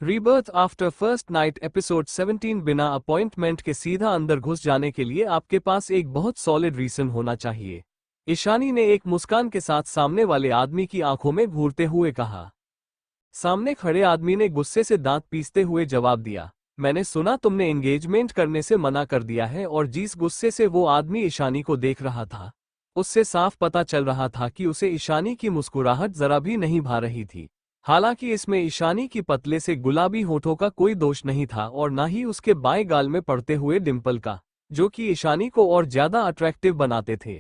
Rebirth after first night episode 17। बिना appointment के सीधा अंदर घुस जाने के लिए आपके पास एक बहुत सॉलिड रीजन होना चाहिए। ईशानी ने एक मुस्कान के साथ सामने वाले आदमी की आंखों में घूरते हुए कहा। सामने खड़े आदमी ने गुस्से से दांत पीसते हुए जवाब दिया, मैंने सुना तुमने एंगेजमेंट करने से मना कर दिया है। और जिस गुस्से से वो आदमी ईशानी को देख रहा था, उससे साफ पता चल रहा था कि उसे ईशानी की मुस्कुराहट जरा भी नहीं भा रही थी। हालांकि इसमें ईशानी की पतले से गुलाबी होठों का कोई दोष नहीं था और न ही उसके बाएं गाल में पड़ते हुए डिंपल का, जो कि ईशानी को और ज्यादा अट्रैक्टिव बनाते थे।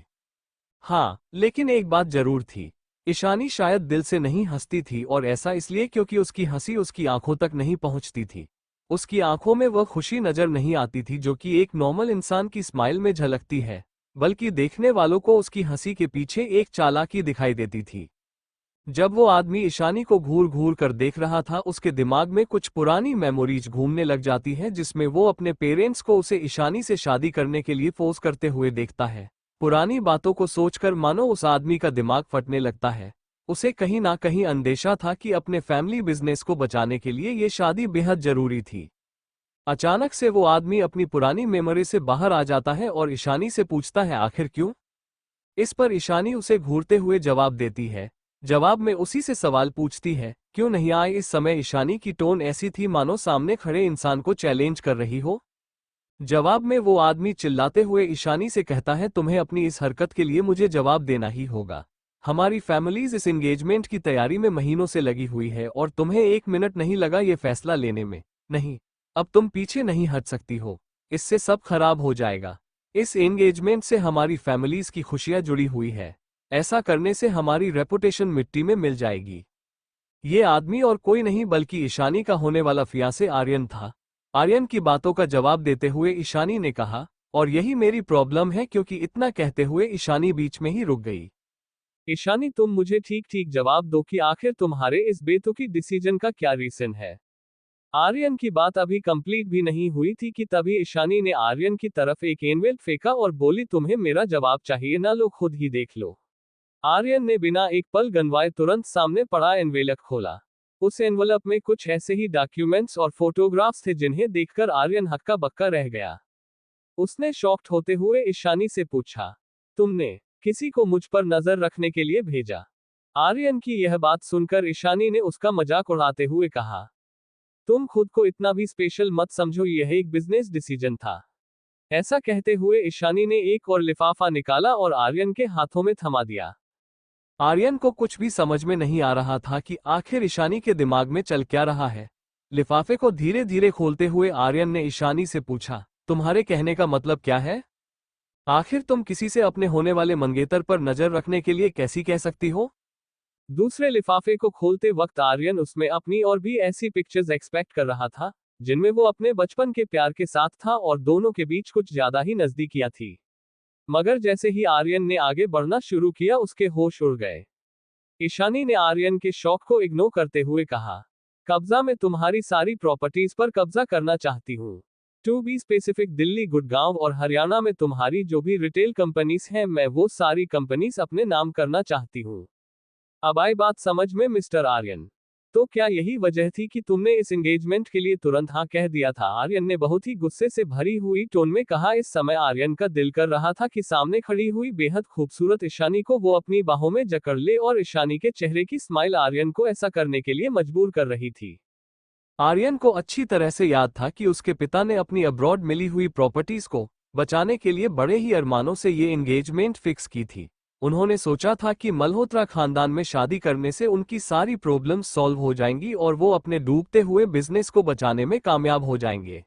हाँ, लेकिन एक बात जरूर थी, ईशानी शायद दिल से नहीं हंसती थी, और ऐसा इसलिए क्योंकि उसकी हंसी उसकी आंखों तक नहीं पहुंचती थी। उसकी आंखों में वह खुशी नजर नहीं आती थी जो कि एक नॉर्मल इंसान की स्माइल में झलकती है, बल्कि देखने वालों को उसकी हंसी के पीछे एक चालाकी दिखाई देती थी। जब वो आदमी ईशानी को घूर घूर कर देख रहा था, उसके दिमाग में कुछ पुरानी मेमोरीज घूमने लग जाती हैं, जिसमें वो अपने पेरेंट्स को उसे ईशानी से शादी करने के लिए फोर्स करते हुए देखता है। पुरानी बातों को सोचकर मानो उस आदमी का दिमाग फटने लगता है। उसे कहीं ना कहीं अंदेशा था कि अपने फैमिली बिजनेस को बचाने के लिए ये शादी बेहद जरूरी थी। अचानक से वो आदमी अपनी पुरानी मेमोरी से बाहर आ जाता है और ईशानी से पूछता है, आखिर क्यों? इस पर ईशानी उसे घूरते हुए जवाब देती है। जवाब में उसी से सवाल पूछती है, क्यों नहीं आए? इस समय ईशानी की टोन ऐसी थी मानो सामने खड़े इंसान को चैलेंज कर रही हो। जवाब में वो आदमी चिल्लाते हुए ईशानी से कहता है, तुम्हें अपनी इस हरकत के लिए मुझे जवाब देना ही होगा। हमारी फैमिलीज इस एंगेजमेंट की तैयारी में महीनों से लगी हुई है और तुम्हें एक मिनट नहीं लगा ये फैसला लेने में। नहीं, अब तुम पीछे नहीं हट सकती हो, इससे सब खराब हो जाएगा। इस एंगेजमेंट से हमारी फैमिलीज की खुशियां जुड़ी हुई है। ऐसा करने से हमारी रेपुटेशन मिट्टी में मिल जाएगी। ये आदमी और कोई नहीं बल्कि ईशानी का होने वाला फियांसे आर्यन था। आर्यन की बातों का जवाब देते हुए ईशानी ने कहा, और यही मेरी प्रॉब्लम है। क्योंकि इतना कहते हुए ईशानी बीच में ही रुक गई। ईशानी, तुम मुझे ठीक ठीक जवाब दो कि आखिर तुम्हारे इस बेतुकी डिसीजन का क्या रीजन है। आर्यन की बात अभी कंप्लीट भी नहीं हुई थी कि तभी ईशानी ने आर्यन की तरफ एक एनवेलप फेंका और बोली, तुम्हें मेरा जवाब चाहिए ना, लो खुद ही देख लो। आर्यन ने बिना एक पल गंवाए तुरंत सामने पड़ा एनवेलप खोला। उस एनवेलप में कुछ ऐसे ही डॉक्यूमेंट्स और फोटोग्राफ्स थे जिन्हें देखकर आर्यन हक्का बक्का रह गया। उसने शॉक्ड होते हुए ईशानी से पूछा, तुमने किसी को मुझ पर नजर रखने के लिए भेजा? आर्यन की यह बात सुनकर ईशानी ने उसका मजाक उड़ाते हुए कहा, तुम खुद को इतना भी स्पेशल मत समझो, यह एक बिजनेस डिसीजन था। ऐसा कहते हुए ईशानी ने एक और लिफाफा निकाला और आर्यन के हाथों में थमा दिया। आर्यन को कुछ भी समझ में नहीं आ रहा था कि आखिर ईशानी के दिमाग में चल क्या रहा है। लिफाफे को धीरे धीरे खोलते हुए आर्यन ने ईशानी से पूछा, तुम्हारे कहने का मतलब क्या है? आखिर तुम किसी से अपने होने वाले मंगेतर पर नजर रखने के लिए कैसी कह सकती हो? दूसरे लिफाफे को खोलते वक्त आर्यन उसमें अपनी और भी ऐसी पिक्चर्स एक्सपेक्ट कर रहा था, जिनमें वो अपने बचपन के प्यार के साथ था और दोनों के बीच कुछ ज्यादा ही नजदीकियां थी। मगर जैसे ही आर्यन ने आगे बढ़ना शुरू किया, उसके होश उड़ गए। ईशानी ने आर्यन के शौक को इग्नोर करते हुए कहा, कब्जा में तुम्हारी सारी प्रॉपर्टीज पर कब्जा करना चाहती हूँ। To be specific, Delhi, Gurgaon और हरियाणा में तुम्हारी जो भी रिटेल कंपनीज हैं, मैं वो सारी कंपनीज अपने नाम करना चाहती हूँ। अब आई बात समझ में मिस्टर आर्यन? तो क्या यही वजह थी कि तुमने इस एंगेजमेंट के लिए तुरंत हाँ कह दिया था? आर्यन ने बहुत ही गुस्से से भरी हुई टोन में कहा। इस समय आर्यन का दिल कर रहा था कि सामने खड़ी हुई बेहद खूबसूरत ईशानी को वो अपनी बाहों में जकड़ ले, और ईशानी के चेहरे की स्माइल आर्यन को ऐसा करने के लिए मजबूर कर रही थी। आर्यन को अच्छी तरह से याद था कि उसके पिता ने अपनी अब्रॉड मिली हुई प्रॉपर्टीज को बचाने के लिए बड़े ही अरमानों से ये एंगेजमेंट फिक्स की थी। उन्होंने सोचा था कि मल्होत्रा खानदान में शादी करने से उनकी सारी प्रॉब्लम्स सॉल्व हो जाएंगी और वो अपने डूबते हुए बिजनेस को बचाने में कामयाब हो जाएंगे।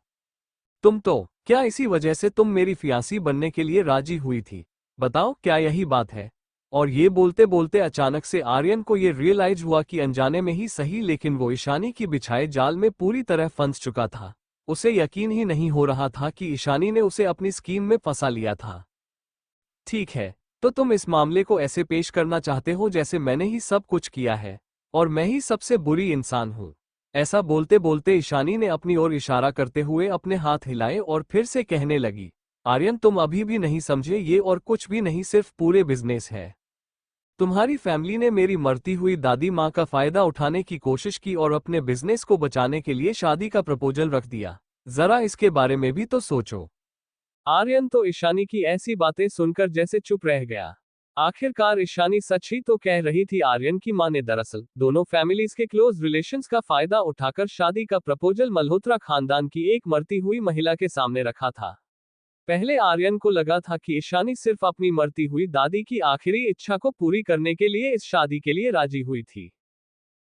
क्या इसी वजह से तुम मेरी फियांसी बनने के लिए राजी हुई थी? बताओ, क्या यही बात है? और ये बोलते बोलते अचानक से आर्यन को ये रियलाइज हुआ कि अनजाने में ही सही, लेकिन वो ईशानी की बिछाए जाल में पूरी तरह फंस चुका था। उसे यकीन ही नहीं हो रहा था कि ईशानी ने उसे अपनी स्कीम में फंसा लिया था। ठीक है, तो तुम इस मामले को ऐसे पेश करना चाहते हो जैसे मैंने ही सब कुछ किया है और मैं ही सबसे बुरी इंसान हूँ। ऐसा बोलते बोलते ईशानी ने अपनी ओर इशारा करते हुए अपने हाथ हिलाए और फिर से कहने लगी, आर्यन, तुम अभी भी नहीं समझे, ये और कुछ भी नहीं, सिर्फ पूरे बिजनेस है। तुम्हारी फैमिली ने मेरी मरती हुई दादी माँ का फायदा उठाने की कोशिश की और अपने बिजनेस को बचाने के लिए शादी का प्रपोजल रख दिया। जरा इसके बारे में भी तो सोचो। आर्यन तो ईशानी की ऐसी बातें सुनकर जैसे चुप रह गया। आखिरकार ईशानी सच ही तो कह रही थी। आर्यन की मां ने दरअसल दोनों फैमिलीज के क्लोज रिलेशंस का फायदा उठाकर शादी का प्रपोजल मल्होत्रा खानदान की एक मरती हुई महिला के सामने रखा था। पहले आर्यन को लगा था कि ईशानी सिर्फ अपनी मरती हुई दादी की आखिरी इच्छा को पूरी करने के लिए इस शादी के लिए राजी हुई थी।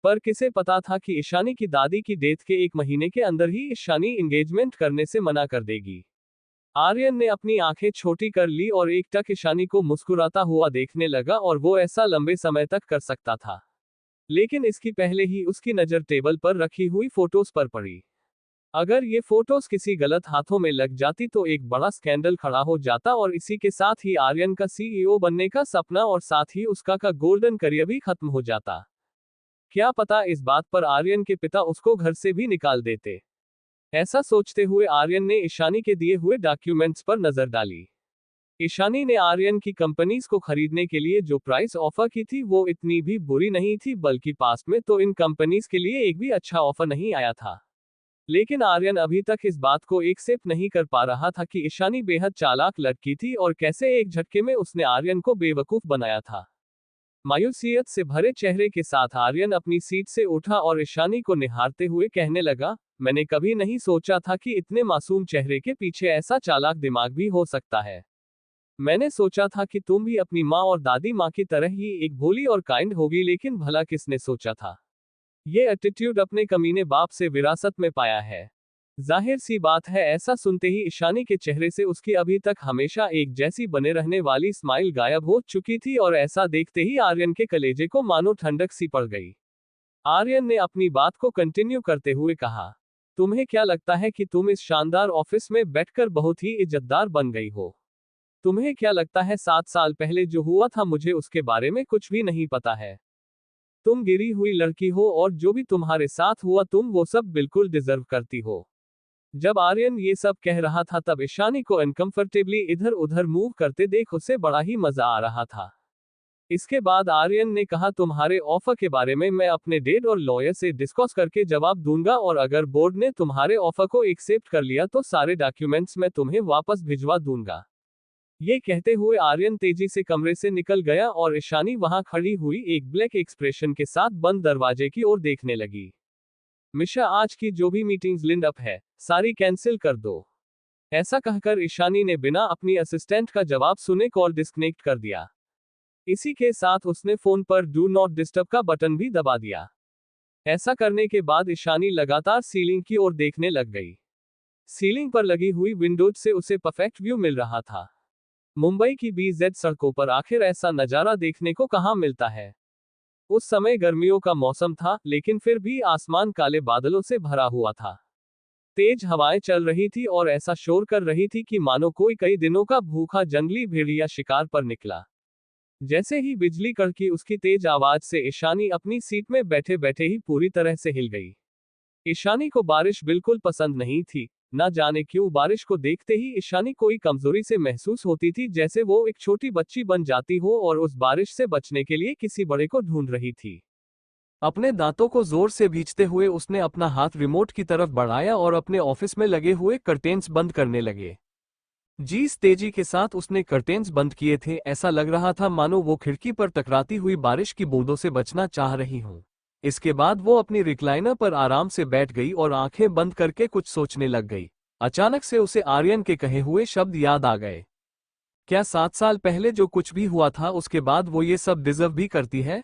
पर किसे पता था कि ईशानी की दादी की डेथ के 1 महीने के अंदर ही ईशानी एंगेजमेंट करने से मना कर देगी। आर्यन ने अपनी आंखें छोटी कर ली और एकटक ईशानी को मुस्कुराता हुआ देखने लगा और वो ऐसा लंबे समय तक कर सकता था। लेकिन इसकी पहले ही उसकी नजर टेबल पर रखी हुई फोटोज पर पड़ी। अगर ये फोटोज किसी गलत हाथों में लग जाती तो एक बड़ा स्कैंडल खड़ा हो जाता और इसी के साथ ही आर्यन का सीईओ बनने का सपना और साथ ही उसका गोल्डन करियर भी खत्म हो जाता। क्या पता इस बात पर आर्यन के पिता उसको घर से भी निकाल देते। ऐसा सोचते हुए आर्यन ने ईशानी के दिए हुए डॉक्यूमेंट्स पर नजर डाली। ईशानी ने आर्यन की कंपनीज को खरीदने के लिए जो प्राइस ऑफर की थी वो इतनी भी बुरी नहीं थी, बल्कि पास्ट में तो इन कंपनीज के लिए एक भी अच्छा ऑफर नहीं आया था। लेकिन आर्यन अभी तक इस बात को एक्सेप्ट नहीं कर पा रहा था कि ईशानी बेहद चालाक लड़की थी और कैसे एक झटके में उसने आर्यन को बेवकूफ बनाया था। मायूसियत से भरे चेहरे के साथ आर्यन अपनी सीट से उठा और ईशानी को निहारते हुए कहने लगा, मैंने कभी नहीं सोचा था कि इतने मासूम चेहरे के पीछे ऐसा चालाक दिमाग भी हो सकता है। मैंने सोचा था कि तुम भी अपनी माँ और दादी माँ की तरह ही एक भोली और काइंड होगी, लेकिन भला किसने सोचा था ये एटीट्यूड अपने कमीने बाप से विरासत में पाया है। जाहिर सी बात है ऐसा सुनते ही ईशानी के चेहरे से उसकी अभी तक हमेशा एक जैसी बने रहने वाली स्माइल गायब हो चुकी थी और ऐसा देखते ही आर्यन के कलेजे को मानो ठंडक सी पड़ गई। आर्यन ने अपनी बात को कंटिन्यू करते हुए कहा, तुम्हें क्या लगता है कि तुम इस शानदार ऑफिस में बैठकर बहुत ही इज्जतदार बन गई हो? तुम्हें क्या लगता है 7 साल पहले जो हुआ था मुझे उसके बारे में कुछ भी नहीं पता है? तुम गिरी हुई लड़की हो और जो भी तुम्हारे साथ हुआ तुम वो सब बिल्कुल डिजर्व करती हो। जब आर्यन ये सब कह रहा था तब ईशानी को अनकंफर्टेबली इधर उधर मूव करते देख उसे बड़ा ही मजा आ रहा था। इसके बाद आर्यन ने कहा, तुम्हारे ऑफर के बारे में मैं अपने डैड और लॉयर से डिस्कस करके जवाब दूंगा और अगर बोर्ड ने तुम्हारे ऑफर को एक्सेप्ट कर लिया तो सारे डॉक्यूमेंट्स मैं तुम्हें वापस भिजवा दूंगा। ये कहते हुए आर्यन तेजी से कमरे से निकल गया और ईशानी वहां खड़ी हुई एक ब्लैक एक्सप्रेशन के साथ बंद दरवाजे की ओर देखने लगी। मिशा, आज की जो भी मीटिंग्स लिंड अप है सारी कैंसिल कर दो। ऐसा कहकर ईशानी ने बिना अपनी असिस्टेंट का जवाब सुने कॉल डिस्कनेक्ट कर दिया। इसी के साथ उसने फोन पर डू नॉट डिस्टर्ब का बटन भी दबा दिया। ऐसा करने के बाद ईशानी लगातार सीलिंग की ओर देखने लग गई। सीलिंग पर लगी हुई विंडोज से उसे परफेक्ट व्यू मिल रहा था। मुंबई की BZ सड़कों पर आखिर ऐसा नजारा देखने को कहां मिलता है। उस समय गर्मियों का मौसम था, लेकिन फिर भी आसमान काले बादलों से भरा हुआ था। तेज हवाएं चल रही थी और ऐसा शोर कर रही थी कि मानो कोई कई दिनों का भूखा जंगली भेड़िया शिकार पर निकला। जैसे ही बिजली कड़की उसकी तेज आवाज से ईशानी अपनी सीट में बैठे बैठे ही पूरी तरह से हिल गई। ईशानी को बारिश बिल्कुल पसंद नहीं थी। ना जाने क्यों बारिश को देखते ही ईशानी कोई कमजोरी से महसूस होती थी, जैसे वो एक छोटी बच्ची बन जाती हो और उस बारिश से बचने के लिए किसी बड़े को ढूंढ रही थी। अपने दांतों को जोर से भींचते हुए उसने अपना हाथ रिमोट की तरफ बढ़ाया और अपने ऑफिस में लगे हुए कर्टेन्स बंद करने लगे। जिस तेजी के साथ उसने कर्टेन्स बंद किए थे ऐसा लग रहा था मानो वो खिड़की पर टकराती हुई बारिश की बूंदों से बचना चाह रही हूं। इसके बाद वो अपनी रिक्लाइनर पर आराम से बैठ गई और आंखें बंद करके कुछ सोचने लग गई। अचानक से उसे आर्यन के कहे हुए शब्द याद आ गए। क्या 7 साल पहले जो कुछ भी हुआ था उसके बाद वो ये सब डिजर्व भी करती है?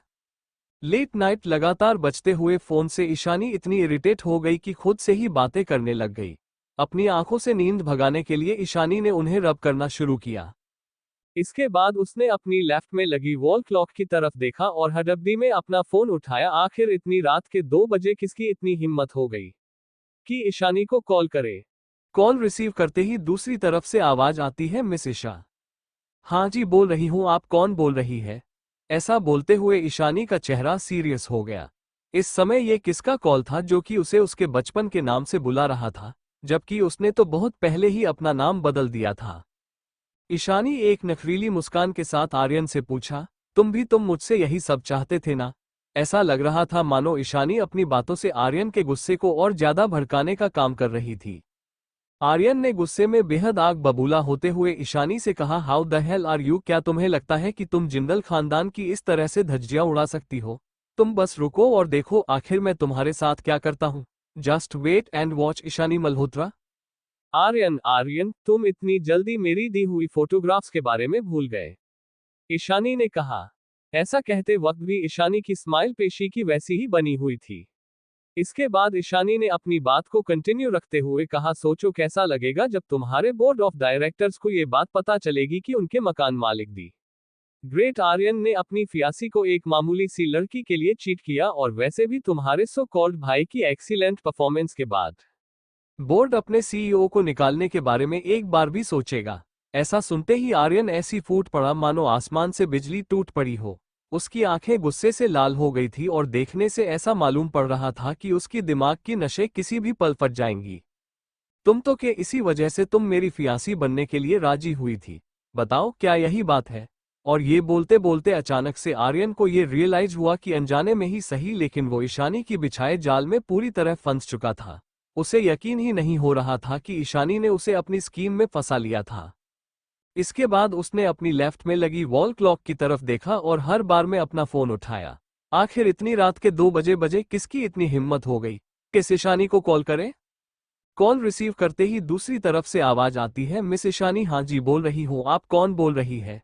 लेट नाइट लगातार बजते हुए फोन से ईशानी इतनी इरिटेट हो गई कि खुद से ही बातें करने लग गई। अपनी आंखों से नींद भगाने के लिए ईशानी ने उन्हें रब करना शुरू किया। इसके बाद उसने अपनी लेफ्ट में लगी वॉल क्लॉक की तरफ देखा और हड़बड़ी में अपना फोन उठाया। आखिर इतनी रात के 2 बजे किसकी इतनी हिम्मत हो गई कि ईशानी को कॉल करे। कॉल रिसीव करते ही दूसरी तरफ से आवाज आती है, मिस ईशा। हाँ जी बोल रही हूँ, आप कौन बोल रही है? ऐसा बोलते हुए ईशानी का चेहरा सीरियस हो गया। इस समय ये किसका कॉल था जो कि उसे उसके बचपन के नाम से बुला रहा था, जबकि उसने तो बहुत पहले ही अपना नाम बदल दिया था। ईशानी एक नखरीली मुस्कान के साथ आर्यन से पूछा, तुम मुझसे यही सब चाहते थे ना? ऐसा लग रहा था मानो ईशानी अपनी बातों से आर्यन के गुस्से को और ज्यादा भड़काने का काम कर रही थी। आर्यन ने गुस्से में बेहद आग बबूला होते हुए ईशानी से कहा, how the hell are you? क्या तुम्हें लगता है कि तुम जिंदल खानदान की इस तरह से धज्जियां उड़ा सकती हो? तुम बस रुको और देखो आखिर मैं तुम्हारे साथ क्या करता हूँ। Just wait and watch Ishani Malhotra. Aryan, तुम इतनी जल्दी मेरी दी हुई फोटोग्राफ्स के बारे में भूल गए, ईशानी ने कहा। ऐसा कहते वक्त भी ईशानी की स्माइल पेशी की वैसी ही बनी हुई थी। इसके बाद ईशानी ने अपनी बात को कंटिन्यू रखते हुए कहा, सोचो कैसा लगेगा जब तुम्हारे बोर्ड ऑफ डायरेक्टर्स को ये बात पता चलेगी कि उनके मकान मालिक दी ग्रेट आर्यन ने अपनी फियासी को एक मामूली सी लड़की के लिए चीट किया, और वैसे भी तुम्हारे सो कॉल्ड भाई की एक्सीलेंट परफॉर्मेंस के बाद बोर्ड अपने सीईओ को निकालने के बारे में एक बार भी सोचेगा। ऐसा सुनते ही आर्यन ऐसी फूट पड़ा मानो आसमान से बिजली टूट पड़ी हो। उसकी आंखें गुस्से से लाल हो गई थी और देखने से ऐसा मालूम पड़ रहा था कि उसकी दिमाग की नसें किसी भी पल फट जाएंगी। तुम तो के इसी वजह से तुम मेरी फियांसी बनने के लिए राजी हुई थी। बताओ क्या यही बात है? और ये बोलते बोलते अचानक से आर्यन को ये रियलाइज हुआ कि अनजाने में ही सही लेकिन वो ईशानी की बिछाए जाल में पूरी तरह फंस चुका था। उसे यकीन ही नहीं हो रहा था कि ईशानी ने उसे अपनी स्कीम में फंसा लिया था। इसके बाद उसने अपनी लेफ्ट में लगी वॉल क्लॉक की तरफ देखा और हर बार में अपना फोन उठाया। आखिर इतनी रात के 2 बजे किसकी इतनी हिम्मत हो गई कि ईशानी को कॉल करे? कॉल रिसीव करते ही दूसरी तरफ से आवाज आती है, मिस ईशानी। हाँ जी बोल रही हूँ, आप कौन बोल रही है?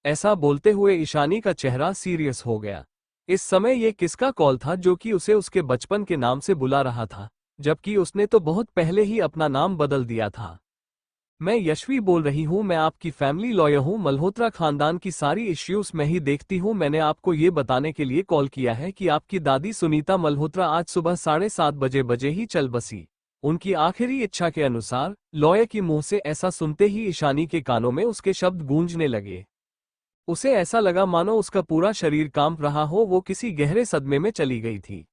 ऐसा बोलते हुए ईशानी का चेहरा सीरियस हो गया। इस समय ये किसका कॉल था जो कि उसे उसके बचपन के नाम से बुला रहा था, जबकि उसने तो बहुत पहले ही अपना नाम बदल दिया था। मैं यशवी बोल रही हूँ, मैं आपकी फैमिली लॉयर हूँ। मल्होत्रा खानदान की सारी इश्यूज मैं ही देखती हूँ। मैंने आपको ये बताने के लिए कॉल किया है कि आपकी दादी सुनीता मल्होत्रा आज सुबह 7:30 बजे ही चल बसी, उनकी आखिरी इच्छा के अनुसार। लॉयर की मुंह से ऐसा सुनते ही ईशानी के कानों में उसके शब्द गूंजने लगे। उसे ऐसा लगा मानो उसका पूरा शरीर कांप रहा हो, वो किसी गहरे सदमे में चली गई थी।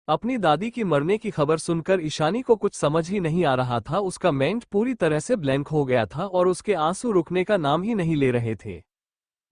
अपनी दादी की मरने की खबर सुनकर ईशानी को कुछ समझ ही नहीं आ रहा था। उसका माइंड पूरी तरह से ब्लैंक हो गया था और उसके आंसू रुकने का नाम ही नहीं ले रहे थे।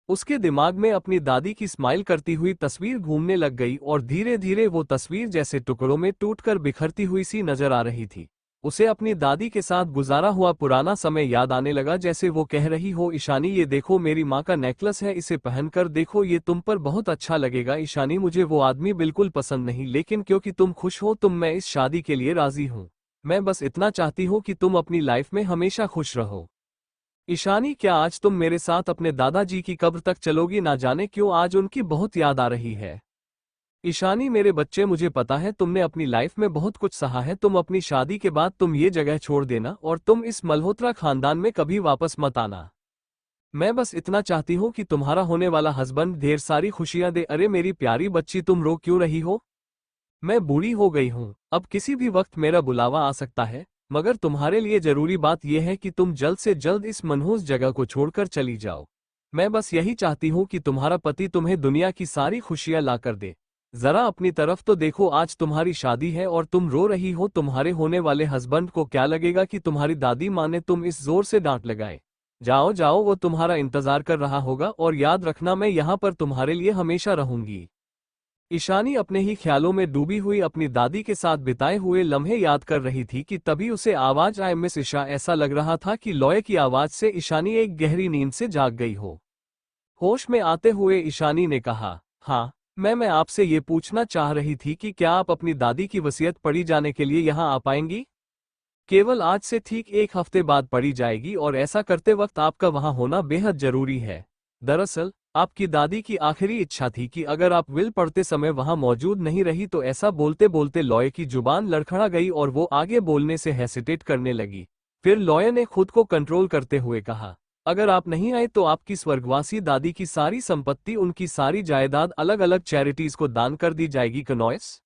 उसके दिमाग में अपनी दादी की स्माइल करती हुई तस्वीर घूमने लग गई और धीरे धीरे वो तस्वीर जैसे टुकड़ों में टूटकर बिखरती हुई सी नजर आ रही थी। उसे अपनी दादी के साथ गुजारा हुआ पुराना समय याद आने लगा, जैसे वो कह रही हो, ईशानी ये देखो मेरी माँ का नेकलेस है, इसे पहनकर देखो, ये तुम पर बहुत अच्छा लगेगा। ईशानी मुझे वो आदमी बिल्कुल पसंद नहीं, लेकिन क्योंकि तुम खुश हो मैं इस शादी के लिए राजी हूँ। मैं बस इतना चाहती हूँ कि तुम अपनी लाइफ में हमेशा खुश रहो। ईशानी क्या आज तुम मेरे साथ अपने दादाजी की कब्र तक चलोगी? ना जाने क्यों आज उनकी बहुत याद आ रही है। ईशानी मेरे बच्चे, मुझे पता है तुमने अपनी लाइफ में बहुत कुछ सहा है। तुम अपनी शादी के बाद तुम ये जगह छोड़ देना और तुम इस मल्होत्रा खानदान में कभी वापस मत आना। मैं बस इतना चाहती हूँ कि तुम्हारा होने वाला हस्बैंड ढेर सारी खुशियां दे। अरे मेरी प्यारी बच्ची, तुम रो क्यों रही हो? मैं बूढ़ी हो गई हूँ, अब किसी भी वक्त मेरा बुलावा आ सकता है, मगर तुम्हारे लिए जरूरी बात यह है कि तुम जल्द से जल्द इस मनहूस जगह को छोड़कर चली जाओ। मैं बस यही चाहती हूँ कि तुम्हारा पति तुम्हें दुनिया की सारी खुशियां ला कर दे। जरा अपनी तरफ तो देखो, आज तुम्हारी शादी है और तुम रो रही हो। तुम्हारे होने वाले हस्बैंड को क्या लगेगा कि तुम्हारी दादी माँ ने तुम इस जोर से डांट लगाए? जाओ जाओ, वो तुम्हारा इंतजार कर रहा होगा, और याद रखना मैं यहाँ पर तुम्हारे लिए हमेशा रहूंगी। ईशानी अपने ही ख्यालों में डूबी हुई अपनी दादी के साथ बिताए हुए लम्हे याद कर रही थी कि तभी उसे आवाज आए, मिस ईशा। ऐसा लग रहा था कि लॉय की आवाज से ईशानी एक गहरी नींद से जाग गई हो। होश में आते हुए ईशानी ने कहा, हाँ मैं आपसे ये पूछना चाह रही थी कि क्या आप अपनी दादी की वसीयत पढ़ी जाने के लिए यहाँ आ पाएंगी? केवल आज से ठीक 1 हफ्ते बाद पढ़ी जाएगी और ऐसा करते वक्त आपका वहाँ होना बेहद जरूरी है। दरअसल आपकी दादी की आखिरी इच्छा थी कि अगर आप विल पढ़ते समय वहाँ मौजूद नहीं रही तो। ऐसा बोलते बोलते लॉय की जुबान लड़खड़ा गई और वो आगे बोलने से हेसिटेट करने लगी। फिर लॉय ने खुद को कंट्रोल करते हुए कहा, अगर आप नहीं आए तो आपकी स्वर्गवासी दादी की सारी संपत्ति, उनकी सारी जायदाद अलग अलग चैरिटीज को दान कर दी जाएगी। कनॉयस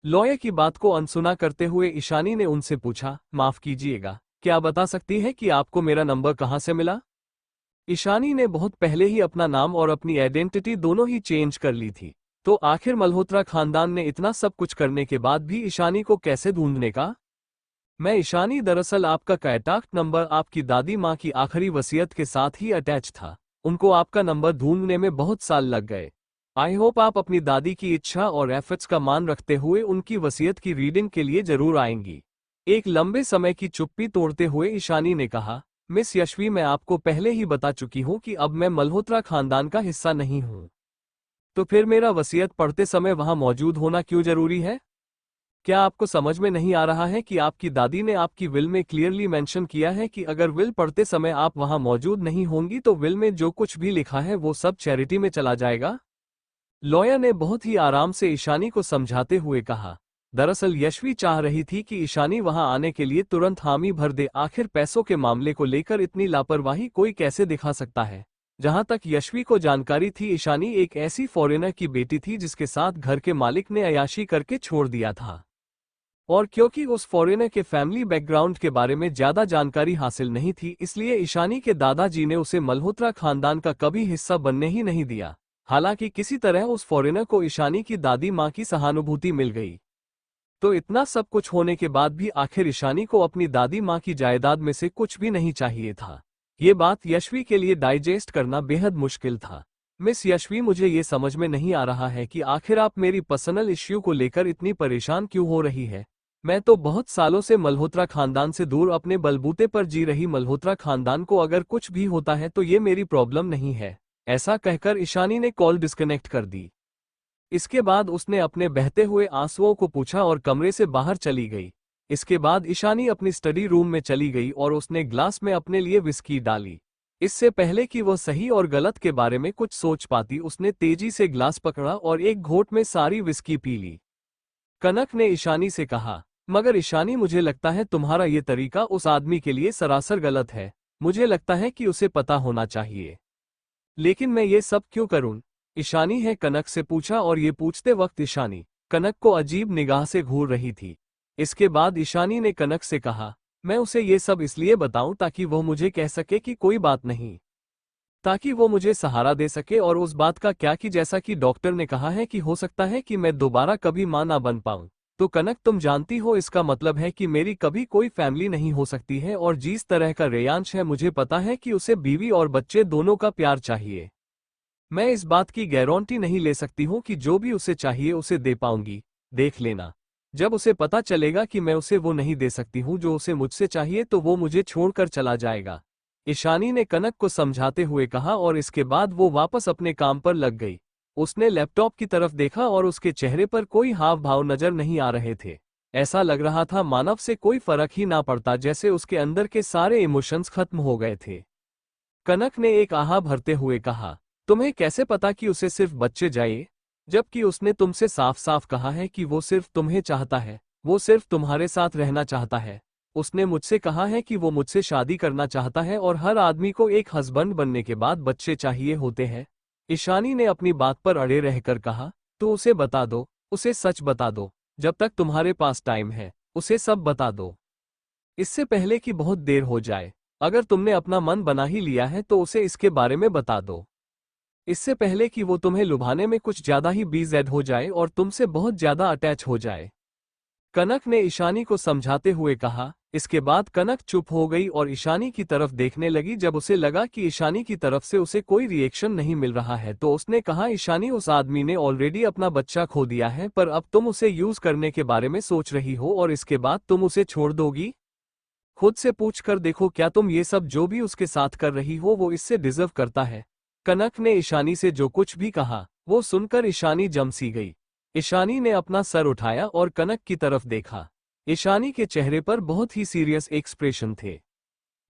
लॉयर की बात को अनसुना करते हुए ईशानी ने उनसे पूछा, माफ कीजिएगा, क्या बता सकती है कि आपको मेरा नंबर कहाँ से मिला? ईशानी ने बहुत पहले ही अपना नाम और अपनी आइडेंटिटी दोनों ही चेंज कर ली थी, तो आखिर मल्होत्रा खानदान ने इतना सब कुछ करने के बाद भी ईशानी को कैसे ढूंढने का? मैं ईशानी, दरअसल आपका कॉन्टैक्ट नंबर आपकी दादी माँ की आखिरी वसीयत के साथ ही अटैच था। उनको आपका नंबर ढूंढने में बहुत साल लग गए। आई होप आप अपनी दादी की इच्छा और एफर्ट्स का मान रखते हुए उनकी वसीयत की रीडिंग के लिए जरूर आएंगी। एक लंबे समय की चुप्पी तोड़ते हुए ईशानी ने कहा, मिस यशवी, मैं आपको पहले ही बता चुकी हूं कि अब मैं मल्होत्रा खानदान का हिस्सा नहीं हूं। तो फिर मेरा वसीयत पढ़ते समय वहां मौजूद होना क्यों जरूरी है? क्या आपको समझ में नहीं आ रहा है कि आपकी दादी ने आपकी विल में क्लियरली मेंशन किया है कि अगर विल पढ़ते समय आप वहां मौजूद नहीं होंगी तो विल में जो कुछ भी लिखा है वो सब चैरिटी में चला जाएगा? लॉयर ने बहुत ही आराम से ईशानी को समझाते हुए कहा। दरअसल यशवी चाह रही थी कि ईशानी वहां आने के लिए तुरंत हामी भर दे। आखिर पैसों के मामले को लेकर इतनी लापरवाही कोई कैसे दिखा सकता है? जहां तक यशवी को जानकारी थी, ईशानी एक ऐसी फॉरेनर की बेटी थी जिसके साथ घर के मालिक ने अय्याशी करके छोड़ दिया था। और क्योंकि उस फॉरेनर के फैमिली बैकग्राउंड के बारे में ज्यादा जानकारी हासिल नहीं थी, इसलिए ईशानी के दादाजी ने उसे मल्होत्रा खानदान का कभी हिस्सा बनने ही नहीं दिया। हालांकि किसी तरह उस फॉरेनर को ईशानी की दादी माँ की सहानुभूति मिल गई। तो इतना सब कुछ होने के बाद भी आखिर ईशानी को अपनी दादी माँ की जायदाद में से कुछ भी नहीं चाहिए था। ये बात यशवी के लिए डाइजेस्ट करना बेहद मुश्किल था। मिस यशवी, मुझे ये समझ में नहीं आ रहा है कि आखिर आप मेरी पर्सनल इश्यू को लेकर इतनी परेशान क्यों हो रही है। मैं तो बहुत सालों से मल्होत्रा खानदान से दूर अपने बलबूते पर जी रही मल्होत्रा खानदान को अगर कुछ भी होता है तो ये मेरी प्रॉब्लम नहीं है। ऐसा कहकर ईशानी ने कॉल डिस्कनेक्ट कर दी। इसके बाद उसने अपने बहते हुए आंसुओं को पूछा और कमरे से बाहर चली गई। इसके बाद ईशानी अपनी स्टडी रूम में चली गई और उसने ग्लास में अपने लिए विस्की डाली। इससे पहले कि वह सही और गलत के बारे में कुछ सोच पाती, उसने तेजी से ग्लास पकड़ा और एक घोंट में सारी विस्की पी ली। कनक ने ईशानी से कहा, मगर ईशानी, मुझे लगता है तुम्हारा ये तरीका उस आदमी के लिए सरासर गलत है। मुझे लगता है कि उसे पता होना चाहिए। लेकिन मैं ये सब क्यों करूं? ईशानी है कनक से पूछा और ये पूछते वक्त ईशानी कनक को अजीब निगाह से घूर रही थी। इसके बाद ईशानी ने कनक से कहा, मैं उसे ये सब इसलिए बताऊं ताकि वो मुझे कह सके कि कोई बात नहीं, ताकि वो मुझे सहारा दे सके। और उस बात का क्या कि जैसा कि डॉक्टर ने कहा है कि हो सकता है कि मैं दोबारा कभी मां ना बन पाऊं। तो कनक, तुम जानती हो इसका मतलब है कि मेरी कभी कोई फैमिली नहीं हो सकती है। और जिस तरह का रेयांश है, मुझे पता है कि उसे बीवी और बच्चे दोनों का प्यार चाहिए। मैं इस बात की गारंटी नहीं ले सकती हूँ कि जो भी उसे चाहिए उसे दे पाऊंगी। देख लेना, जब उसे पता चलेगा कि मैं उसे वो नहीं दे सकती हूँ जो उसे मुझसे चाहिए, तो वो मुझे छोड़कर चला जाएगा। ईशानी ने कनक को समझाते हुए कहा और इसके बाद वो वापस अपने काम पर लग गई। उसने लैपटॉप की तरफ देखा और उसके चेहरे पर कोई हाव भाव नजर नहीं आ रहे थे। ऐसा लग रहा था मानव से कोई फर्क ही ना पड़ता, जैसे उसके अंदर के सारे इमोशंस खत्म हो गए थे। कनक ने एक आहा भरते हुए कहा, तुम्हें कैसे पता कि उसे सिर्फ बच्चे चाहिए, जबकि उसने तुमसे साफ साफ कहा है कि वो सिर्फ तुम्हें चाहता है, वो सिर्फ तुम्हारे साथ रहना चाहता है। उसने मुझसे कहा है कि वो मुझसे शादी करना चाहता है और हर आदमी को एक हस्बैंड बनने के बाद बच्चे चाहिए होते हैं। ईशानी ने अपनी बात पर अड़े रहकर कहा, तो उसे बता दो, उसे सच बता दो। जब तक तुम्हारे पास टाइम है, उसे सब बता दो, इससे पहले कि बहुत देर हो जाए। अगर तुमने अपना मन बना ही लिया है तो उसे इसके बारे में बता दो, इससे पहले कि वो तुम्हें लुभाने में कुछ ज्यादा ही बीजेड हो जाए और तुमसे बहुत ज्यादा अटैच हो जाए। कनक ने ईशानी को समझाते हुए कहा। इसके बाद कनक चुप हो गई और ईशानी की तरफ देखने लगी। जब उसे लगा कि ईशानी की तरफ से उसे कोई रिएक्शन नहीं मिल रहा है तो उसने कहा, ईशानी, उस आदमी ने ऑलरेडी अपना बच्चा खो दिया है, पर अब तुम उसे यूज करने के बारे में सोच रही हो और इसके बाद तुम उसे छोड़ दोगी? खुद से पूछ कर देखो, क्या तुम ये सब जो भी उसके साथ कर रही हो वो इससे डिजर्व करता है? कनक ने ईशानी से जो कुछ भी कहा वो सुनकर ईशानी जम सी गई। ईशानी ने अपना सर उठाया और कनक की तरफ देखा। ईशानी के चेहरे पर बहुत ही सीरियस एक्सप्रेशन थे।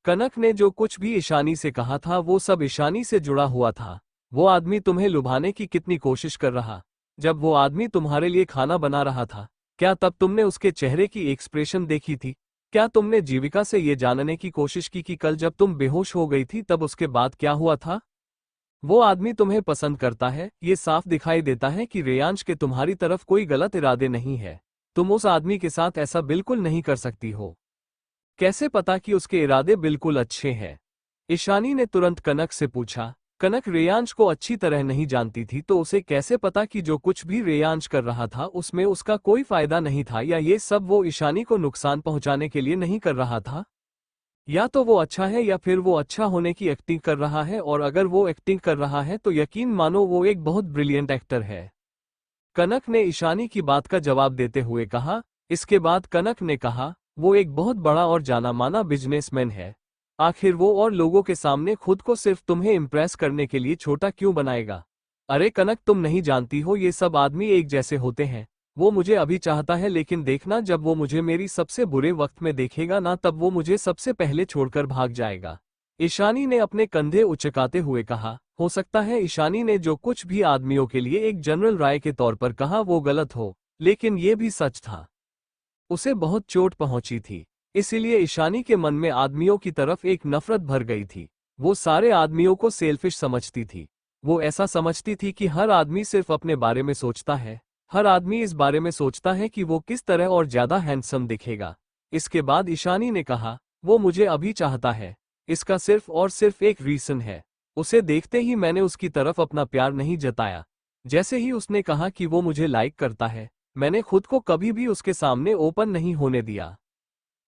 कनक ने जो कुछ भी ईशानी से कहा था वो सब ईशानी से जुड़ा हुआ था। वो आदमी तुम्हें लुभाने की कितनी कोशिश कर रहा, जब वो आदमी तुम्हारे लिए खाना बना रहा था, क्या तब तुमने उसके चेहरे की एक्सप्रेशन देखी थी? क्या तुमने जीविका से ये जानने की कोशिश की कि कल जब तुम बेहोश हो गई थी तब उसके बाद क्या हुआ था? वो आदमी तुम्हें पसंद करता है। ये साफ दिखाई देता है कि रेयांश के तुम्हारी तरफ कोई गलत इरादे नहीं है। तुम उस आदमी के साथ ऐसा बिल्कुल नहीं कर सकती हो। कैसे पता कि उसके इरादे बिल्कुल अच्छे हैं? ईशानी ने तुरंत कनक से पूछा। कनक रेयांश को अच्छी तरह नहीं जानती थी, तो उसे कैसे पता कि जो कुछ भी रेयांश कर रहा था उसमें उसका कोई फायदा नहीं था, या ये सब वो ईशानी को नुकसान पहुंचाने के लिए नहीं कर रहा था? या तो वो अच्छा है या फिर वो अच्छा होने की एक्टिंग कर रहा है, और अगर वो एक्टिंग कर रहा है तो यकीन मानो वो एक बहुत ब्रिलियंट एक्टर है। कनक ने ईशानी की बात का जवाब देते हुए कहा। इसके बाद कनक ने कहा, वो एक बहुत बड़ा और जाना माना बिजनेसमैन है। आखिर वो और लोगों के सामने खुद को सिर्फ तुम्हें इम्प्रेस करने के लिए छोटा क्यों बनाएगा? अरे कनक, तुम नहीं जानती हो ये सब आदमी एक जैसे होते हैं। वो मुझे अभी चाहता है, लेकिन देखना जब वो मुझे मेरी सबसे बुरे वक्त में देखेगा ना, तब वो मुझे सबसे पहले छोड़कर भाग जाएगा। ईशानी ने अपने कंधे उचकाते हुए कहा। हो सकता है ईशानी ने जो कुछ भी आदमियों के लिए एक जनरल राय के तौर पर कहा वो गलत हो, लेकिन ये भी सच था। उसे बहुत चोट पहुंची थी, इसीलिए ईशानी के मन में आदमियों की तरफ एक नफरत भर गई थी। वो सारे आदमियों को सेल्फिश समझती थी। वो ऐसा समझती थी कि हर आदमी सिर्फ अपने बारे में सोचता है। हर आदमी इस बारे में सोचता है कि वो किस तरह और ज्यादा हैंडसम दिखेगा। इसके बाद ईशानी ने कहा, वो मुझे अभी चाहता है। इसका सिर्फ और सिर्फ एक रीजन है। उसे देखते ही मैंने उसकी तरफ अपना प्यार नहीं जताया। जैसे ही उसने कहा कि वो मुझे लाइक करता है, मैंने खुद को कभी भी उसके सामने ओपन नहीं होने दिया।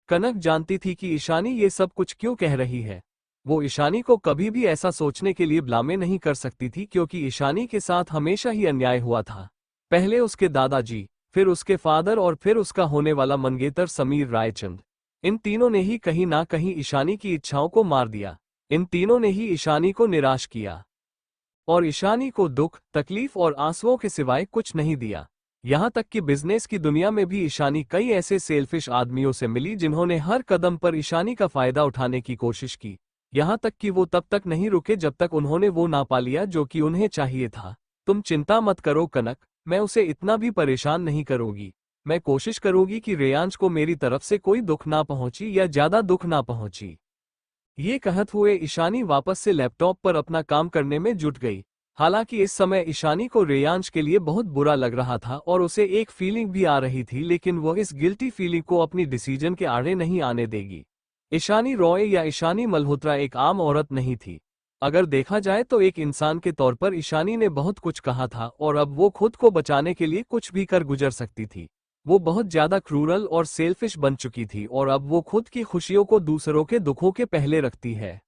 कनक जानती थी कि ईशानी ये सब कुछ क्यों कह रही है। वो ईशानी को कभी भी ऐसा सोचने के लिए ब्लामे नहीं कर सकती थी, क्योंकि ईशानी के साथ हमेशा ही अन्याय हुआ था। पहले उसके दादाजी, फिर उसके फादर और फिर उसका होने वाला मंगेतर समीर रायचंद। इन तीनों ने ही कहीं ना कहीं ईशानी की इच्छाओं को मार दिया। इन तीनों ने ही ईशानी को निराश किया और ईशानी को दुख, तकलीफ और आंसुओं के सिवाय कुछ नहीं दिया। यहां तक कि बिजनेस की दुनिया में भी ईशानी कई ऐसे सेल्फिश आदमियों से मिली जिन्होंने हर कदम पर ईशानी का फायदा उठाने की कोशिश की। यहां तक कि वो तब तक नहीं रुके जब तक उन्होंने वो ना पा लिया जो कि उन्हें चाहिए था। तुम चिंता मत करो कनक, मैं उसे इतना भी परेशान नहीं करूंगी। मैं कोशिश करूंगी कि रेयांश को मेरी तरफ से कोई दुख ना पहुंची या ज्यादा दुख ना पहुंची। ये कहत हुए ईशानी वापस से लैपटॉप पर अपना काम करने में जुट गई। हालांकि इस समय ईशानी को रेयांश के लिए बहुत बुरा लग रहा था और उसे एक फीलिंग भी आ रही थी, लेकिन वह इस गिल्टी फीलिंग को अपनी डिसीजन के आड़े नहीं आने देगी। ईशानी रॉय या ईशानी मल्होत्रा एक आम औरत नहीं थी। अगर देखा जाए तो एक इंसान के तौर पर ईशानी ने बहुत कुछ कहा था और अब वो खुद को बचाने के लिए कुछ भी कर गुजर सकती थी। वो बहुत ज्यादा क्रूरल और सेल्फिश बन चुकी थी और अब वो खुद की खुशियों को दूसरों के दुखों के पहले रखती है।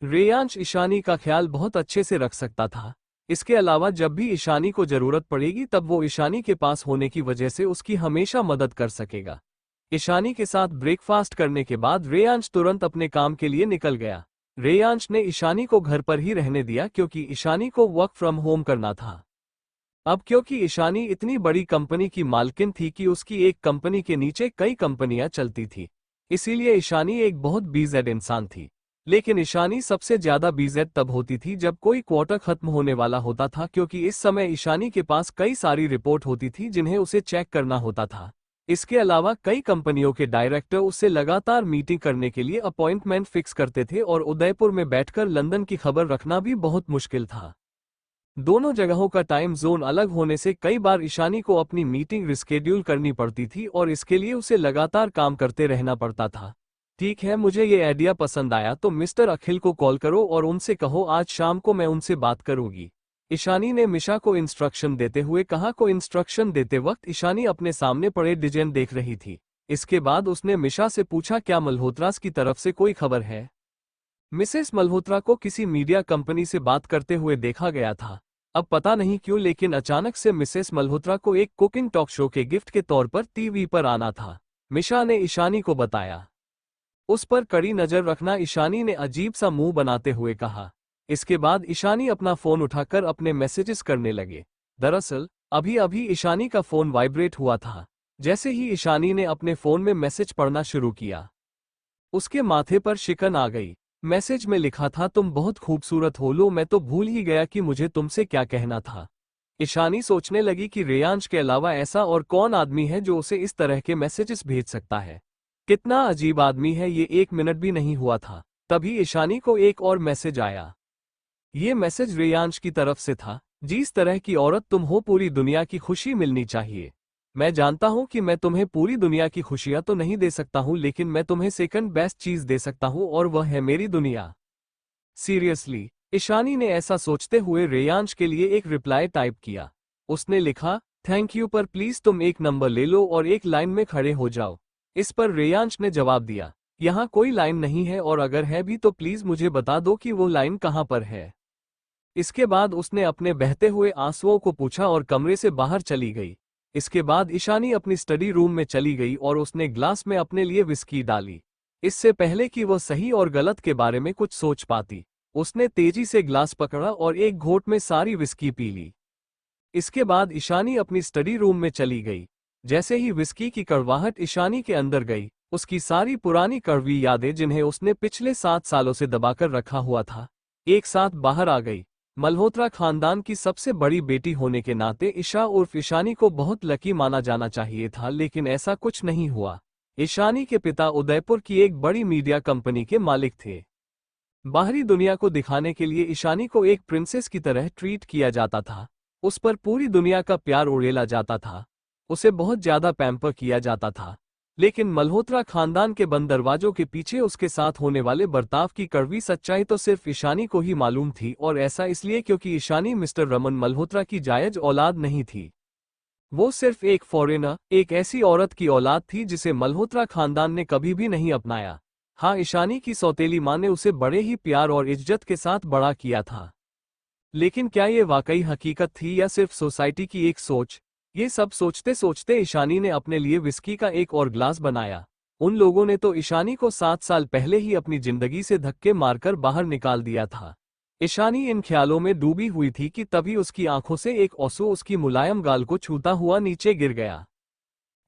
रेयांश ईशानी का ख्याल बहुत अच्छे से रख सकता था। इसके अलावा जब भी ईशानी को जरूरत पड़ेगी तब वो ईशानी के पास होने की वजह से उसकी हमेशा मदद कर सकेगा। ईशानी के साथ ब्रेकफास्ट करने के बाद रेयांश तुरंत अपने काम के लिए निकल गया। रेयांश ने ईशानी को घर पर ही रहने दिया क्योंकि ईशानी को वर्क फ्रॉम होम करना था। अब क्योंकि ईशानी इतनी बड़ी कंपनी की मालकिन थी कि उसकी एक कंपनी के नीचे कई कंपनियां चलती थी, इसीलिए ईशानी एक बहुत बीजेड इंसान थी। लेकिन ईशानी सबसे ज्यादा बीजेड तब होती थी जब कोई क्वार्टर खत्म होने वाला होता था, क्योंकि इस समय ईशानी के पास कई सारी रिपोर्ट होती थी जिन्हें उसे चेक करना होता था। इसके अलावा कई कंपनियों के डायरेक्टर उससे लगातार मीटिंग करने के लिए अपॉइंटमेंट फिक्स करते थे और उदयपुर में बैठकर लंदन की खबर रखना भी बहुत मुश्किल था। दोनों जगहों का टाइम जोन अलग होने से कई बार ईशानी को अपनी मीटिंग रिस्केड्यूल करनी पड़ती थी और इसके लिए उसे लगातार काम करते रहना पड़ता था। ठीक है, मुझे ये आइडिया पसंद आया, तो मिस्टर अखिल को कॉल करो और उनसे कहो आज शाम को मैं उनसे बात करूंगी। ईशानी ने मिशा को इंस्ट्रक्शन देते हुए कहा। को इंस्ट्रक्शन देते वक्त ईशानी अपने सामने पड़े डिजाइन देख रही थी। इसके बाद उसने मिशा से पूछा, क्या मल्होत्रास की तरफ से कोई खबर है? मिसेस मल्होत्रा को किसी मीडिया कंपनी से बात करते हुए देखा गया था। अब पता नहीं क्यों, लेकिन अचानक से मिसेस मल्होत्रा को एक कुकिंग टॉक शो के गिफ्ट के तौर पर टीवी पर आना था। मिशा ने ईशानी को बताया। उस पर कड़ी नजर रखना, ईशानी ने अजीब सा मुंह बनाते हुए कहा। इसके बाद ईशानी अपना फोन उठाकर अपने मैसेजेस करने लगे। दरअसल अभी अभी ईशानी का फोन वाइब्रेट हुआ था। जैसे ही ईशानी ने अपने फोन में मैसेज पढ़ना शुरू किया, उसके माथे पर शिकन आ गई। मैसेज में लिखा था, तुम बहुत खूबसूरत हो। लो, मैं तो भूल ही गया कि मुझे तुमसे क्या कहना था। ईशानी सोचने लगी कि रेयांश के अलावा ऐसा और कौन आदमी है जो उसे इस तरह के मैसेजेस भेज सकता है। कितना अजीब आदमी है ये। 1 मिनट भी नहीं हुआ था, तभी ईशानी को एक और मैसेज आया। ये मैसेज रेयांश की तरफ से था। जिस तरह की औरत तुम हो, पूरी दुनिया की खुशी मिलनी चाहिए। मैं जानता हूं कि मैं तुम्हें पूरी दुनिया की खुशियां तो नहीं दे सकता हूं, लेकिन मैं तुम्हें सेकंड बेस्ट चीज दे सकता हूं और वह है मेरी दुनिया। सीरियसली। ईशानी ने ऐसा सोचते हुए रेयांश के लिए एक रिप्लाई टाइप किया। उसने लिखा, थैंक यू, पर प्लीज तुम एक नंबर ले लो और एक लाइन में खड़े हो जाओ। इस पर रेयांश ने जवाब दिया, यहाँ कोई लाइन नहीं है और अगर है भी तो प्लीज मुझे बता दो कि वो लाइन कहाँ पर है। इसके बाद उसने अपने बहते हुए आंसुओं को पूछा और कमरे से बाहर चली गई। इसके बाद ईशानी अपनी स्टडी रूम में चली गई और उसने ग्लास में अपने लिए विस्की डाली। इससे पहले कि वह सही और गलत के बारे में कुछ सोच पाती, उसने तेजी से ग्लास पकड़ा और एक घोंट में सारी विस्की पी ली। इसके बाद ईशानी अपनी स्टडी रूम में चली गई। जैसे ही विस्की की कड़वाहट ईशानी के अंदर गई, उसकी सारी पुरानी कड़वी यादें जिन्हें उसने पिछले 7 सालों से दबाकर रखा हुआ था, एक साथ बाहर आ गई। मल्होत्रा खानदान की सबसे बड़ी बेटी होने के नाते ईशा उर्फ ईशानी को बहुत लकी माना जाना चाहिए था, लेकिन ऐसा कुछ नहीं हुआ। ईशानी के पिता उदयपुर की एक बड़ी मीडिया कंपनी के मालिक थे। बाहरी दुनिया को दिखाने के लिए ईशानी को एक प्रिंसेस की तरह ट्रीट किया जाता था। उस पर पूरी दुनिया का प्यार उड़ेला जाता था। उसे बहुत ज्यादा पैम्पर किया जाता था। लेकिन मल्होत्रा खानदान के बंद दरवाजों के पीछे उसके साथ होने वाले बर्ताव की कड़वी सच्चाई तो सिर्फ ईशानी को ही मालूम थी, और ऐसा इसलिए क्योंकि ईशानी मिस्टर रमन मल्होत्रा की जायज औलाद नहीं थी। वो सिर्फ एक फॉरेनर, एक ऐसी औरत की औलाद थी जिसे मल्होत्रा खानदान ने कभी भी नहीं अपनाया। हाँ, ईशानी की सौतेली माँ ने उसे बड़े ही प्यार और इज्जत के साथ बड़ा किया था। लेकिन क्या ये वाकई हकीकत थी या सिर्फ सोसाइटी की एक सोच? ये सब सोचते सोचते ईशानी ने अपने लिए विस्की का एक और ग्लास बनाया। उन लोगों ने तो ईशानी को 7 साल पहले ही अपनी जिंदगी से धक्के मारकर बाहर निकाल दिया था। ईशानी इन ख्यालों में डूबी हुई थी कि तभी उसकी आंखों से एक आंसू उसकी मुलायम गाल को छूता हुआ नीचे गिर गया।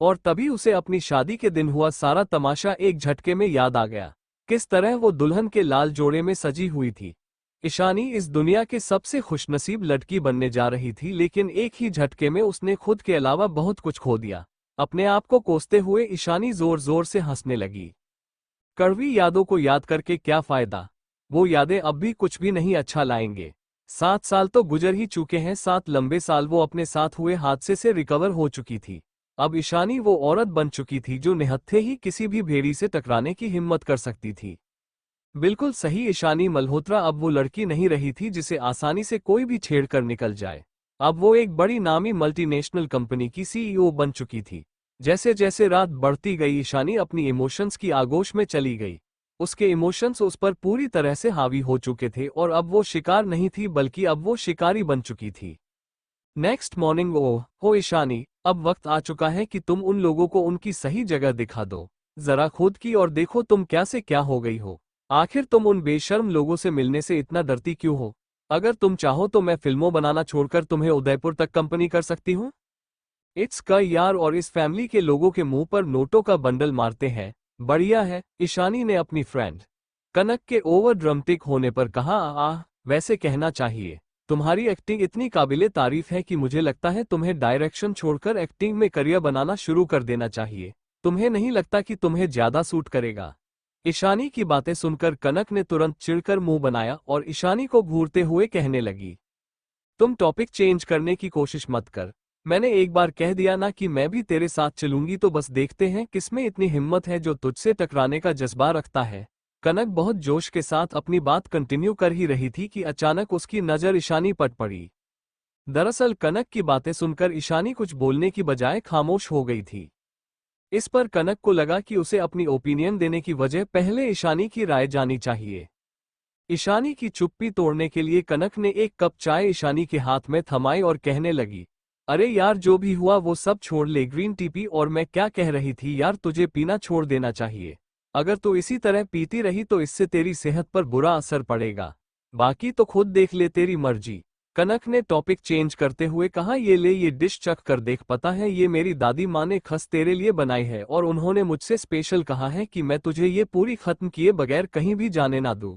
और तभी उसे अपनी शादी के दिन हुआ सारा तमाशा एक झटके में याद आ गया। किस तरह वो दुल्हन के लाल जोड़े में सजी हुई थी। ईशानी इस दुनिया के सबसे खुशनसीब लड़की बनने जा रही थी, लेकिन एक ही झटके में उसने खुद के अलावा बहुत कुछ खो दिया। अपने आप को कोसते हुए ईशानी जोर जोर से हंसने लगी। कड़वी यादों को याद करके क्या फायदा? वो यादें अब भी कुछ भी नहीं अच्छा लाएंगे। 7 साल तो गुजर ही चुके हैं। 7 लंबे साल वो अपने साथ हुए हादसे से रिकवर हो चुकी थी। अब ईशानी वो औरत बन चुकी थी जो निहत्थे ही किसी भी भेड़ी से टकराने की हिम्मत कर सकती थी। बिल्कुल सही, ईशानी मल्होत्रा अब वो लड़की नहीं रही थी जिसे आसानी से कोई भी छेड़ कर निकल जाए। अब वो एक बड़ी नामी मल्टीनेशनल कंपनी की सीईओ बन चुकी थी। जैसे जैसे रात बढ़ती गई, ईशानी अपनी इमोशंस की आगोश में चली गई। उसके इमोशंस उस पर पूरी तरह से हावी हो चुके थे और अब वो शिकार नहीं थी बल्कि अब वो शिकारी बन चुकी थी। Next morning. ओह हो ईशानी, अब वक्त आ चुका है कि तुम उन लोगों को उनकी सही जगह दिखा दो। जरा खुद की और देखो तुम क्या से क्या हो गई हो। आखिर तुम उन बेशर्म लोगों से मिलने से इतना डरती क्यों हो? अगर तुम चाहो तो मैं फिल्मों बनाना छोड़कर तुम्हें उदयपुर तक कंपनी कर सकती हूँ। इट्स का यार, और इस फैमिली के लोगों के मुंह पर नोटों का बंडल मारते हैं। बढ़िया है, ईशानी ने अपनी फ्रेंड कनक के ओवर ड्रामेटिक होने पर कहा। वैसे कहना चाहिए तुम्हारी एक्टिंग इतनी काबिले तारीफ है कि मुझे लगता है तुम्हें डायरेक्शन छोड़कर एक्टिंग में करियर बनाना शुरू कर देना चाहिए। तुम्हें नहीं लगता कि तुम्हें ज्यादा सूट करेगा? ईशानी की बातें सुनकर कनक ने तुरंत चिढ़कर मुंह बनाया और ईशानी को घूरते हुए कहने लगी, तुम टॉपिक चेंज करने की कोशिश मत कर। मैंने एक बार कह दिया ना कि मैं भी तेरे साथ चलूंगी, तो बस देखते हैं किसमें इतनी हिम्मत है जो तुझसे टकराने का जज्बा रखता है। कनक बहुत जोश के साथ अपनी बात कंटिन्यू कर ही रही थी कि अचानक उसकी नज़र ईशानी पर पड़ी। दरअसल कनक की बातें सुनकर ईशानी कुछ बोलने की बजाय खामोश हो गई थी। इस पर कनक को लगा कि उसे अपनी ओपिनियन देने की वजह पहले ईशानी की राय जानी चाहिए। ईशानी की चुप्पी तोड़ने के लिए कनक ने एक कप चाय ईशानी के हाथ में थमाई और कहने लगी, अरे यार, जो भी हुआ वो सब छोड़ ले, ग्रीन टी पी। और मैं क्या कह रही थी यार, तुझे पीना छोड़ देना चाहिए। अगर तू इसी तरह पीती रही तो इससे तेरी सेहत पर बुरा असर पड़ेगा। बाकी तो खुद देख ले, तेरी मर्जी। कनक ने टॉपिक चेंज करते हुए कहा, ये ले, ये डिश चख कर देख, पता है ये मेरी दादी माँ ने खस तेरे लिए बनाई है और उन्होंने मुझसे स्पेशल कहा है कि मैं तुझे ये पूरी खत्म किए बगैर कहीं भी जाने ना दूं।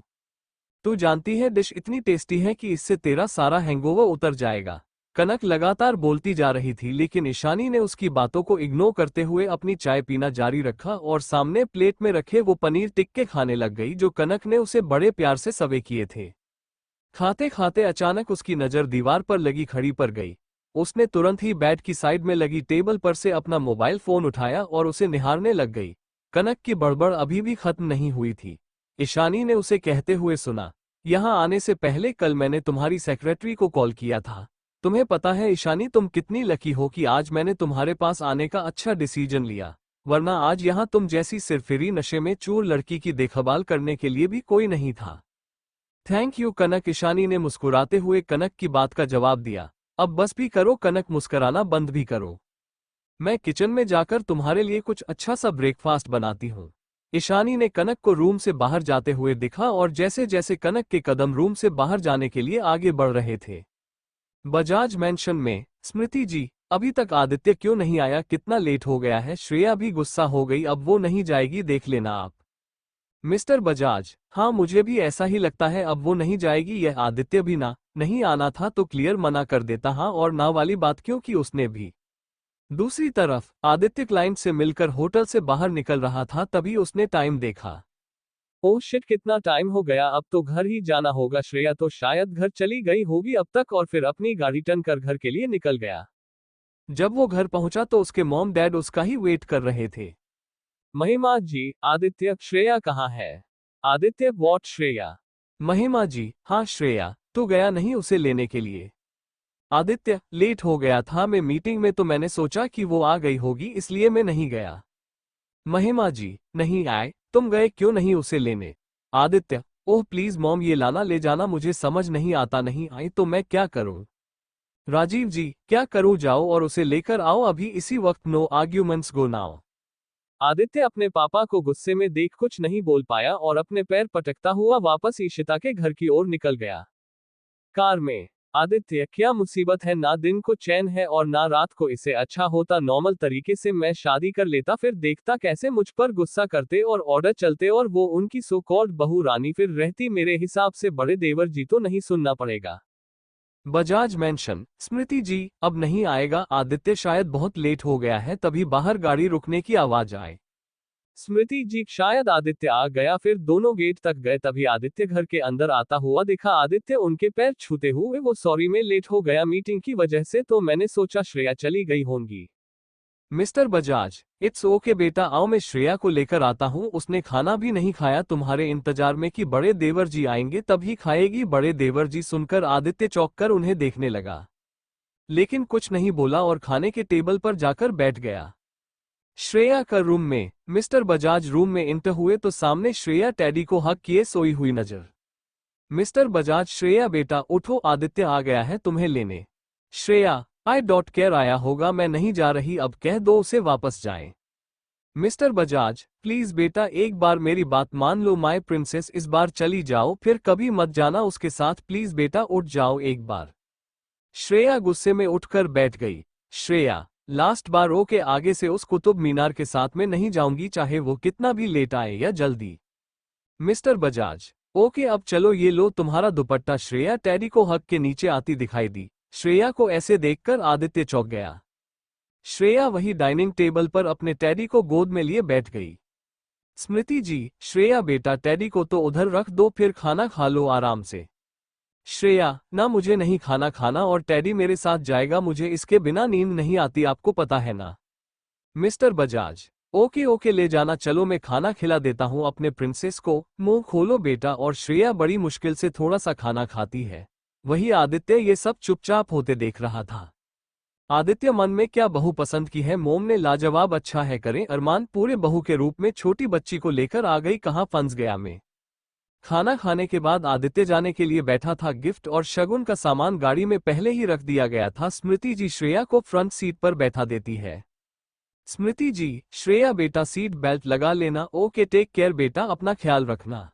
तू जानती है डिश इतनी टेस्टी है कि इससे तेरा सारा हैंगओवर उतर जाएगा। कनक लगातार बोलती जा रही थी, लेकिन ईशानी ने उसकी बातों को इग्नोर करते हुए अपनी चाय पीना जारी रखा और सामने प्लेट में रखे वो पनीर टिक्के खाने लग गई जो कनक ने उसे बड़े प्यार से सर्व किए थे। खाते खाते अचानक उसकी नज़र दीवार पर लगी घड़ी पर गई। उसने तुरंत ही बेड की साइड में लगी टेबल पर से अपना मोबाइल फोन उठाया और उसे निहारने लग गई। कनक की बड़बड़ अभी भी खत्म नहीं हुई थी। ईशानी ने उसे कहते हुए सुना, यहाँ आने से पहले कल मैंने तुम्हारी सेक्रेटरी को कॉल किया था। तुम्हें पता है ईशानी, तुम कितनी लकी हो कि आज मैंने तुम्हारे पास आने का अच्छा डिसीजन लिया। वरना आज यहाँ तुम जैसी सिरफिरी नशे में चूर लड़की की देखभाल करने के लिए भी कोई नहीं था। थैंक यू कनक, ईशानी ने मुस्कुराते हुए कनक की बात का जवाब दिया। अब बस भी करो कनक, मुस्कुराना बंद भी करो। मैं किचन में जाकर तुम्हारे लिए कुछ अच्छा सा ब्रेकफास्ट बनाती हूँ। ईशानी ने कनक को रूम से बाहर जाते हुए दिखा और जैसे जैसे कनक के कदम रूम से बाहर जाने के लिए आगे बढ़ रहे थे। बजाज मैंशन में। स्मृति जी, अभी तक आदित्य क्यों नहीं आया, कितना लेट हो गया है। श्रेया भी गुस्सा हो गई, अब वो नहीं जाएगी, देख लेना आप। मिस्टर बजाज, हाँ मुझे भी ऐसा ही लगता है, अब वो नहीं जाएगी। यह आदित्य भी ना नहीं आना था तो क्लियर मना कर देता, हाँ और ना वाली बात क्यों की उसने भी। दूसरी तरफ आदित्य क्लाइंट से मिलकर होटल से बाहर निकल रहा था, तभी उसने टाइम देखा। ओह शिट, कितना टाइम हो गया, अब तो घर ही जाना होगा। श्रेया तो शायद घर चली गई होगी अब तक, और फिर अपनी गाड़ी टर्न कर घर के लिए निकल गया। जब वो घर पहुंचा तो उसके मॉम डैड उसका ही वेट कर रहे थे। महिमा जी, आदित्य, श्रेया कहाँ है? आदित्य, व्हाट श्रेया? महिमा जी, हाँ श्रेया, तू गया नहीं उसे लेने के लिए? आदित्य, लेट हो गया था मैं मीटिंग में, तो मैंने सोचा कि वो आ गई होगी इसलिए मैं नहीं गया। महिमा जी, नहीं आए, तुम गए क्यों नहीं उसे लेने? आदित्य, ओह प्लीज मॉम, ये लाना ले जाना मुझे समझ नहीं आता, नहीं आई तो मैं क्या करूं? राजीव जी, क्या करूं, जाओ और उसे लेकर आओ अभी इसी वक्त, no arguments, go now. Aditya अपने पापा को गुस्से में देख कुछ नहीं बोल पाया और अपने पैर पटकता हुआ वापस ईशिता के घर की ओर निकल गया। कार में। आदित्य, क्या मुसीबत है, ना दिन को चैन है और ना रात को। इसे अच्छा होता नॉर्मल तरीके से मैं शादी कर लेता, फिर देखता कैसे मुझ पर गुस्सा करते और ऑर्डर चलते और वो उनकी सो कॉल्ड बहू रानी फिर रहती। मेरे हिसाब से बड़े देवर जी तो नहीं सुनना पड़ेगा। बजाज मैंशन। स्मृति जी, अब नहीं आएगा आदित्य, शायद बहुत लेट हो गया है, तभी बाहर गाड़ी रुकने की आवाज आए। स्मृति जी, शायद आदित्य आ गया, फिर दोनों गेट तक गए, तभी आदित्य घर के अंदर आता हुआ दिखा। आदित्य उनके पैर छूते हुए, वो सॉरी मैं लेट हो गया मीटिंग की वजह से, तो मैंने सोचा श्रेया चली गई होंगी। मिस्टर बजाज, इट्स ओके बेटा, आओ मैं श्रेया को लेकर आता हूँ, उसने खाना भी नहीं खाया तुम्हारे इंतजार में कि बड़े देवर जी आएंगे तभी खाएगी। बड़े देवर जी सुनकर आदित्य चौंक कर उन्हें देखने लगा, लेकिन कुछ नहीं बोला और खाने के टेबल पर जाकर बैठ गया। श्रेया का रूम में। मिस्टर बजाज रूम में एंटर हुए तो सामने श्रेया टेडी को हक किए सोई हुई नजर। मिस्टर बजाज, श्रेया बेटा उठो, आदित्य आ गया है तुम्हें लेने। श्रेया, आई डोंट केयर, आया होगा, मैं नहीं जा रही, अब कह दो उसे वापस जाए। मिस्टर बजाज, प्लीज बेटा एक बार मेरी बात मान लो, माय प्रिंसेस, इस बार चली जाओ, फिर कभी मत जाना उसके साथ, प्लीज बेटा उठ जाओ एक बार। श्रेया गुस्से में उठकर बैठ गई। श्रेया, लास्ट बार ओके, आगे से उस कुतुब मीनार के साथ में नहीं जाऊंगी, चाहे वो कितना भी लेट आए या जल्दी। मिस्टर बजाज, ओके अब चलो, ये लो तुम्हारा दुपट्टा। श्रेया टेडी को हक के नीचे आती दिखाई दी। श्रेया को ऐसे देखकर आदित्य चौंक गया। श्रेया वही डाइनिंग टेबल पर अपने टेडी को गोद में लिए बैठ गई। स्मृति जी, श्रेया बेटा टेडी को तो उधर रख दो, फिर खाना खा लो आराम से। श्रेया, ना मुझे नहीं खाना खाना और टेडी मेरे साथ जाएगा, मुझे इसके बिना नींद नहीं आती, आपको पता है ना। मिस्टर बजाज, ओके ओके ले जाना, चलो मैं खाना खिला देता हूँ अपने प्रिंसेस को, मुंह खोलो बेटा। और श्रेया बड़ी मुश्किल से थोड़ा सा खाना खाती है। वही आदित्य ये सब चुपचाप होते देख रहा था। आदित्य मन में क्या बहू पसंद की है, मोम ने लाजवाब, अच्छा है करें अरमान, पूरे बहू के रूप में छोटी बच्ची को लेकर आ गई, कहाँ फंस गया मैं। खाना खाने के बाद आदित्य जाने के लिए बैठा था। गिफ्ट और शगुन का सामान गाड़ी में पहले ही रख दिया गया था। स्मृति जी श्रेया को फ्रंट सीट पर बैठा देती है। स्मृति जी, श्रेया बेटा सीट बेल्ट लगा लेना, ओके टेक केयर बेटा, अपना ख्याल रखना।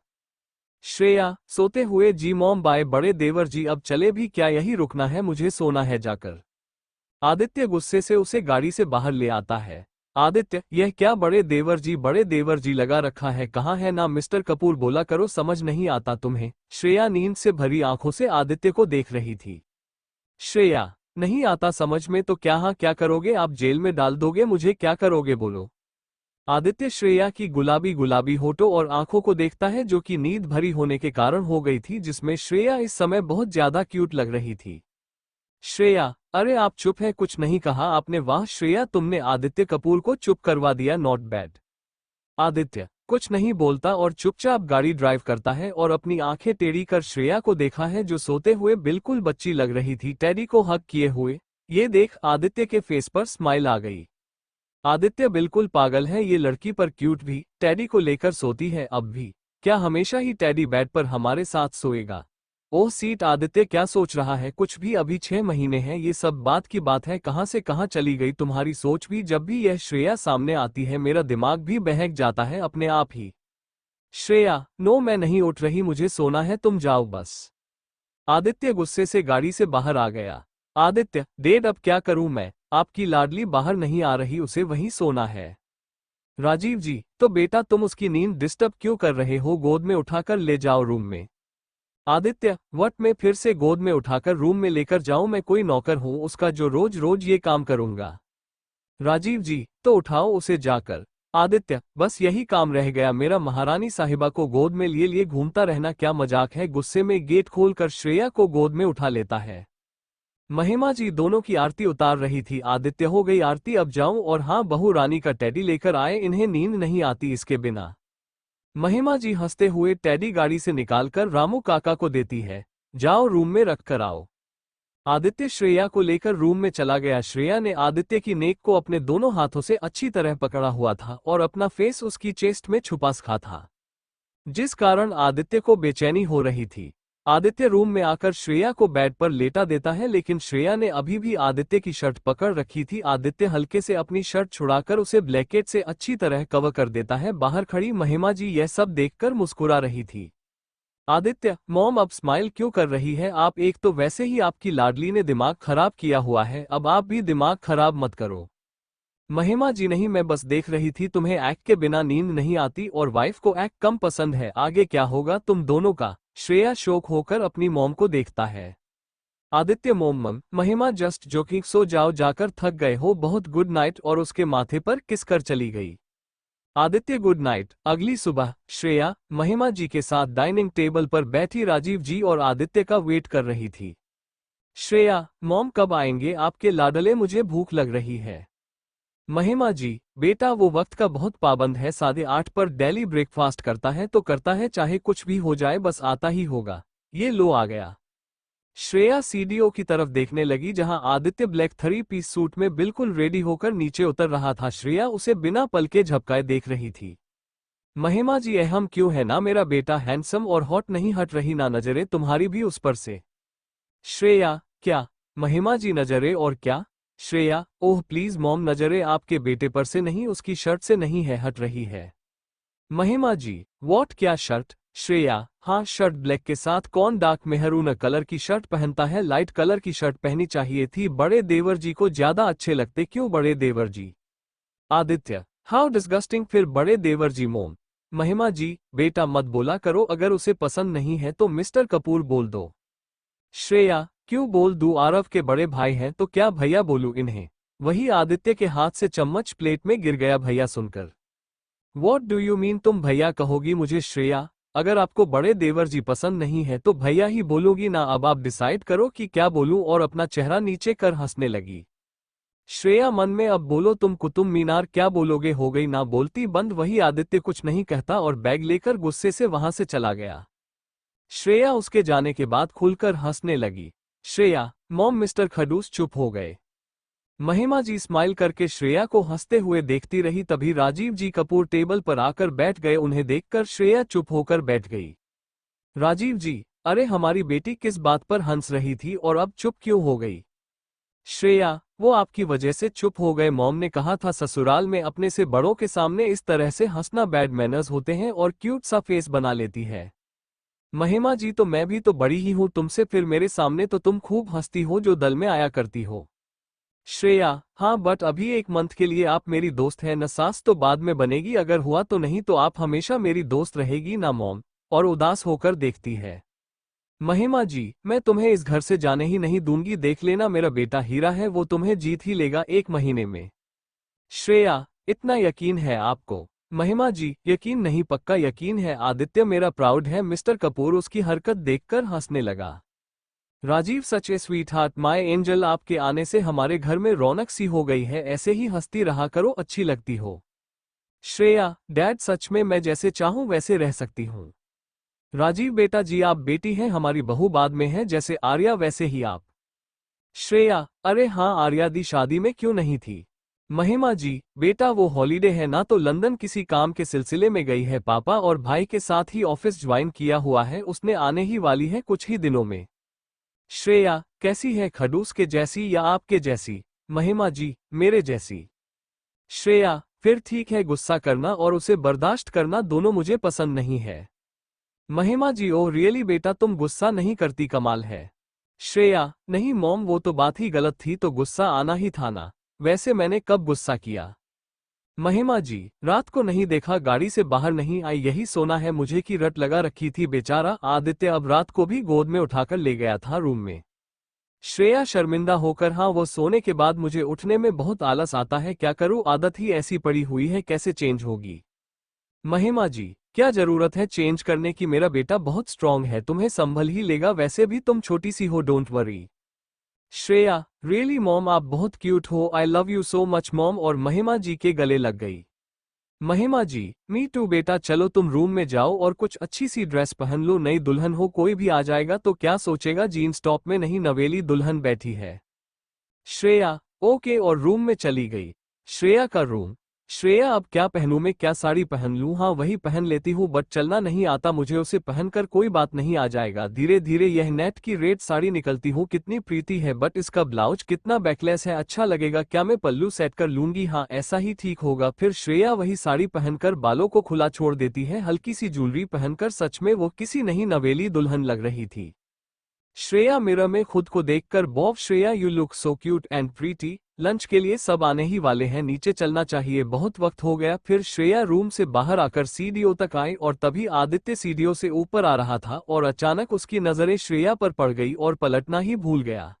श्रेया, सोते हुए, जी मॉम, बाय बड़े देवर जी, अब चले भी क्या, यही रुकना है, मुझे सोना है जाकर। आदित्य गुस्से से उसे गाड़ी से बाहर ले आता है। आदित्य, यह क्या बड़े देवर जी लगा रखा है, कहाँ है ना मिस्टर कपूर, बोला करो, समझ नहीं आता तुम्हें। श्रेया नींद से भरी आंखों से आदित्य को देख रही थी। श्रेया, नहीं आता समझ में तो क्या, हाँ क्या करोगे आप, जेल में डाल दोगे मुझे, क्या करोगे बोलो। आदित्य श्रेया की गुलाबी गुलाबी होठों और आंखों को देखता है, जो कि नींद भरी होने के कारण हो गई थी, जिसमें श्रेया इस समय बहुत ज्यादा क्यूट लग रही थी। श्रेया, अरे आप चुप है, कुछ नहीं कहा आपने, वाह श्रेया तुमने आदित्य कपूर को चुप करवा दिया, नॉट बैड। आदित्य कुछ नहीं बोलता और चुपचाप गाड़ी ड्राइव करता है और अपनी आंखें टेढ़ी कर श्रेया को देखा है, जो सोते हुए बिल्कुल बच्ची लग रही थी, टेडी को हक किए हुए। ये देख आदित्य के फेस पर स्माइल आ गई। आदित्य बिल्कुल पागल है ये लड़की, पर क्यूट भी। टेडी को लेकर सोती है अब भी। क्या हमेशा ही टेडी बेड पर हमारे साथ सोएगा? ओह सीट, आदित्य क्या सोच रहा है? कुछ भी, अभी 6 महीने हैं, ये सब बात की बात है। कहाँ से कहाँ चली गई तुम्हारी सोच भी? जब भी यह श्रेया सामने आती है मेरा दिमाग भी बहक जाता है अपने आप ही। श्रेया, नो मैं नहीं उठ रही, मुझे सोना है, तुम जाओ बस। आदित्य गुस्से से गाड़ी से बाहर आ गया। आदित्य, डेड अब क्या करूं मैं? आपकी लाडली बाहर नहीं आ रही, उसे वहीं सोना है। राजीव जी, तो बेटा तुम उसकी नींद डिस्टर्ब क्यों कर रहे हो? गोद में उठाकर ले जाओ रूम में। आदित्य, वट में फिर से गोद में उठाकर रूम में लेकर जाऊं? मैं कोई नौकर हूं उसका जो रोज रोज ये काम करूंगा? राजीव जी, तो उठाओ उसे जाकर। आदित्य, बस यही काम रह गया मेरा, महारानी साहिबा को गोद में लिए लिए घूमता रहना क्या मजाक है? गुस्से में गेट खोलकर श्रेया को गोद में उठा लेता है। महिमा जी दोनों की आरती उतार रही थी। आदित्य, हो गई आरती, अब जाऊं? और हाँ, बहू रानी का टेडी लेकर आए, इन्हें नींद नहीं आती इसके बिना। महिमा जी हंसते हुए टेडी गाड़ी से निकालकर रामू काका को देती है। जाओ रूम में रख कर आओ। आदित्य श्रेया को लेकर रूम में चला गया। श्रेया ने आदित्य की नेक को अपने दोनों हाथों से अच्छी तरह पकड़ा हुआ था और अपना फेस उसकी चेस्ट में छुपा रखा था, जिस कारण आदित्य को बेचैनी हो रही थी। आदित्य रूम में आकर श्रेया को बेड पर लेटा देता है, लेकिन श्रेया ने अभी भी आदित्य की शर्ट पकड़ रखी थी। आदित्य हल्के से अपनी शर्ट छुड़ाकर उसे ब्लैंकेट से अच्छी तरह कवर कर देता है। बाहर खड़ी महिमा जी यह सब देखकर मुस्कुरा रही थी। आदित्य, मॉम अब स्माइल क्यों कर रही है आप? एक तो वैसे ही आपकी लाडली ने दिमाग खराब किया हुआ है, अब आप भी दिमाग खराब मत करो। महिमा जी, नहीं, मैं बस देख रही थी तुम्हें एक्ट के बिना नींद नहीं आती और वाइफ को एक्ट कम पसंद है, आगे क्या होगा तुम दोनों का? श्रेया शौक होकर अपनी मॉम को देखता है। आदित्य, मोम, महिमा जस्ट जोकिंग, सो जाओ जाकर, थक गए हो बहुत, गुड नाइट, और उसके माथे पर किस कर चली गई। Aditya, good night. अगली सुबह श्रेया महिमा जी के साथ डाइनिंग टेबल पर बैठी राजीव जी और आदित्य का वेट कर रही थी। श्रेया, मॉम कब आएंगे आपके लाडले, मुझे भूख लग रही है। महिमा जी, बेटा वो वक्त का बहुत पाबंद है, 8:30 पर डेली ब्रेकफास्ट करता है तो करता है, चाहे कुछ भी हो जाए बस आता ही होगा। ये लो आ गया। श्रेया सीडीओ की तरफ देखने लगी जहां आदित्य ब्लैक 3 पीस सूट में बिल्कुल रेडी होकर नीचे उतर रहा था। श्रेया उसे बिना पलके झपकाए देख रही थी। महिमा जी, अहम क्यों है ना मेरा बेटा, हैंडसम और हॉट, नहीं हट रही ना नजरें तुम्हारी भी उस पर से? श्रेया, क्या? महिमा जी, नजरें और क्या? श्रेया, ओह प्लीज मॉम, नजरें आपके बेटे पर से नहीं, उसकी शर्ट से नहीं है, हट रही है। महिमा जी, वॉट, क्या शर्ट? श्रेया, हाँ शर्ट ब्लैक के साथ, कौन डार्क मेहरून कलर की शर्ट पहनता है? लाइट कलर की शर्ट पहनी चाहिए थी, बड़े देवर जी को ज्यादा अच्छे लगते। क्यों बड़े देवर जी? आदित्य, हाउ डिस्गस्टिंग, फिर बड़े देवर जी मोम। महिमा जी, बेटा मत बोला करो, अगर उसे पसंद नहीं है तो मिस्टर कपूर बोल दो। श्रेया, क्यों बोल दूं, आरव के बड़े भाई हैं तो क्या भैया बोलूं इन्हें? वही आदित्य के हाथ से चम्मच प्लेट में गिर गया भैया सुनकर। वॉट डू यू मीन, तुम भैया कहोगी मुझे? श्रेया, अगर आपको बड़े देवर जी पसंद नहीं है तो भैया ही बोलोगी ना, अब आप डिसाइड करो कि क्या बोलूं, और अपना चेहरा नीचे कर हंसने लगी। श्रेया मन में, अब बोलो तुम कुतुब मीनार क्या बोलोगे? हो गई ना बोलती बंद। वही आदित्य कुछ नहीं कहता और बैग लेकर गुस्से से वहां से चला गया। श्रेया उसके जाने के बाद खुलकर हंसने लगी। श्रेया, मॉम, मिस्टर खडूस चुप हो गए। महिमा जी स्माइल करके श्रेया को हंसते हुए देखती रही, तभी राजीव जी कपूर टेबल पर आकर बैठ गए। उन्हें देखकर श्रेया चुप होकर बैठ गई। राजीव जी, अरे हमारी बेटी किस बात पर हंस रही थी और अब चुप क्यों हो गई? श्रेया, वो आपकी वजह से चुप हो गए। मॉम ने कहा था ससुराल में अपने से बड़ों के सामने इस तरह से हंसना बैड मैनर्स होते हैं, और क्यूट सा फेस बना लेती है। महिमा जी, तो मैं भी तो बड़ी ही हूं तुमसे, फिर मेरे सामने तो तुम खूब हंसती हो जो दल में आया करती हो। श्रेया, हाँ बट अभी 1 मंथ के लिए आप मेरी दोस्त है न, सास तो बाद में बनेगी अगर हुआ तो, नहीं तो आप हमेशा मेरी दोस्त रहेगी ना मॉम, और उदास होकर देखती है। महिमा जी, मैं तुम्हें इस घर से जाने ही नहीं दूंगी, देख लेना मेरा बेटा हीरा है, वो तुम्हें जीत ही लेगा 1 महीने में। श्रेया, इतना यकीन है आपको? महिमा जी, यकीन नहीं पक्का यकीन है। आदित्य मेरा प्राउड है। मिस्टर कपूर उसकी हरकत देखकर हंसने लगा। Rajiv, such a sweetheart my angel, आपके आने से हमारे घर में रौनक सी हो गई है, ऐसे ही हंसती रहा करो, अच्छी लगती हो। श्रेया, डैड सच में मैं जैसे चाहूं वैसे रह सकती हूं। राजीव, बेटा जी आप बेटी हैं, हमारी बहू बाद में है, जैसे आर्या वैसे ही आप। श्रेया, अरे हाँ, आर्या दी शादी में क्यों नहीं थी? महिमा जी, बेटा वो हॉलीडे है ना, तो लंदन किसी काम के सिलसिले में गई है। पापा और भाई के साथ ही ऑफिस ज्वाइन किया हुआ है, उसने आने ही वाली है कुछ ही दिनों में। श्रेया, कैसी है, खड़ूस के जैसी या आपके जैसी? महिमा जी, मेरे जैसी। श्रेया, फिर ठीक है, गुस्सा करना और उसे बर्दाश्त करना दोनों मुझे पसंद नहीं है। महिमा जी, ओ रियली बेटा, तुम गुस्सा नहीं करती, कमाल है। श्रेया, नहीं मॉम, वो तो बात ही गलत थी, तो गुस्सा आना ही था ना। वैसे मैंने कब गुस्सा किया? महिमा जी, रात को नहीं देखा, गाड़ी से बाहर नहीं आई, यही सोना है मुझे कि रट लगा रखी थी। बेचारा आदित्य अब रात को भी गोद में उठाकर ले गया था रूम में। श्रेया शर्मिंदा होकर, हाँ वो सोने के बाद मुझे उठने में बहुत आलस आता है, क्या करूँ, आदत ही ऐसी पड़ी हुई है, कैसे चेंज होगी? महिमा जी, क्या जरूरत है चेंज करने की, मेरा बेटा बहुत स्ट्रांग है, तुम्हें संभल ही लेगा, वैसे भी तुम छोटी सी हो, don't worry. Shreya, really mom, आप बहुत क्यूट हो, I love you so much mom, और महिमा जी के गले लग गई। महिमा जी, मी टू बेटा, चलो तुम रूम में जाओ और कुछ अच्छी सी ड्रेस पहन लो, नई दुल्हन हो, कोई भी आ जाएगा तो क्या सोचेगा, जीन्स टॉप में नहीं नवेली दुल्हन बैठी है। श्रेया, ओके, और रूम में चली गई। श्रेया का रूम। श्रेया, अब क्या पहनूं मैं, क्या साड़ी पहन लूं? हाँ वही पहन लेती हूँ, बट चलना नहीं आता मुझे, उसे पहनकर कोई बात नहीं, आ जाएगा धीरे धीरे। यह नेट की रेड साड़ी निकलती हूँ, कितनी प्रीति है, बट इसका ब्लाउज कितना बैकलेस है, अच्छा लगेगा क्या, मैं पल्लू सेट कर लूंगी, हाँ ऐसा ही ठीक होगा। फिर श्रेया वही साड़ी पहनकर बालों को खुला छोड़ देती है, हल्की सी ज्वेलरी पहनकर सच में वो किसी नहीं नवेली दुल्हन लग रही थी। श्रेया मिरर में खुद को देखकर, Bob Shreya, you look so cute and pretty, lunch के लिए सब आने ही वाले हैं, नीचे चलना चाहिए, बहुत वक्त हो गया। फिर श्रेया रूम से बाहर आकर सीढ़ियों तक आई और तभी आदित्य सीढ़ियों से ऊपर आ रहा था और अचानक उसकी नजरें श्रेया पर पड़ गई और पलटना ही भूल गया।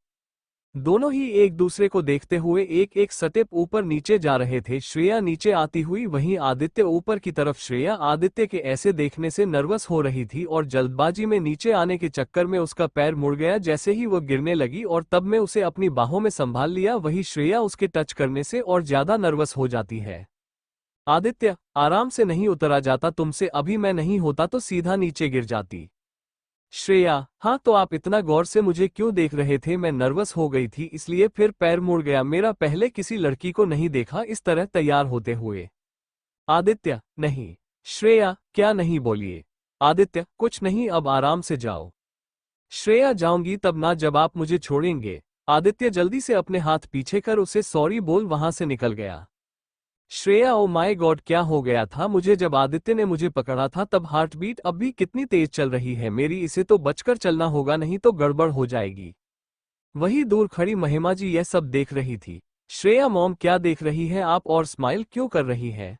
दोनों ही एक दूसरे को देखते हुए एक एक स्टेप ऊपर नीचे जा रहे थे, श्रेया नीचे आती हुई, वहीं आदित्य ऊपर की तरफ। श्रेया आदित्य के ऐसे देखने से नर्वस हो रही थी और जल्दबाजी में नीचे आने के चक्कर में उसका पैर मुड़ गया, जैसे ही वो गिरने लगी और तब मैं उसे अपनी बाहों में संभाल लिया। वही श्रेया उसके टच करने से और ज्यादा नर्वस हो जाती है। आदित्य, आराम से नहीं उतरा जाता तुमसे, अभी मैं नहीं होता तो सीधा नीचे गिर जाती। श्रेया, हाँ तो आप इतना गौर से मुझे क्यों देख रहे थे? मैं नर्वस हो गई थी इसलिए, फिर पैर मुड़ गया मेरा, पहले किसी लड़की को नहीं देखा इस तरह तैयार होते हुए। आदित्य, नहीं। श्रेया, क्या नहीं, बोलिए। आदित्य, कुछ नहीं, अब आराम से जाओ। श्रेया, जाऊंगी तब ना जब आप मुझे छोड़ेंगे। आदित्य जल्दी से अपने हाथ पीछे कर उसे सॉरी बोल वहां से निकल गया। श्रेया, ओ माय गॉड, क्या हो गया था मुझे? जब आदित्य ने मुझे पकड़ा था तब हार्ट बीट अब भी कितनी तेज चल रही है मेरी, इसे तो बचकर चलना होगा, नहीं तो गड़बड़ हो जाएगी। वही दूर खड़ी महिमा जी यह सब देख रही थी। श्रेया, मॉम क्या देख रही है आप और स्माइल क्यों कर रही है?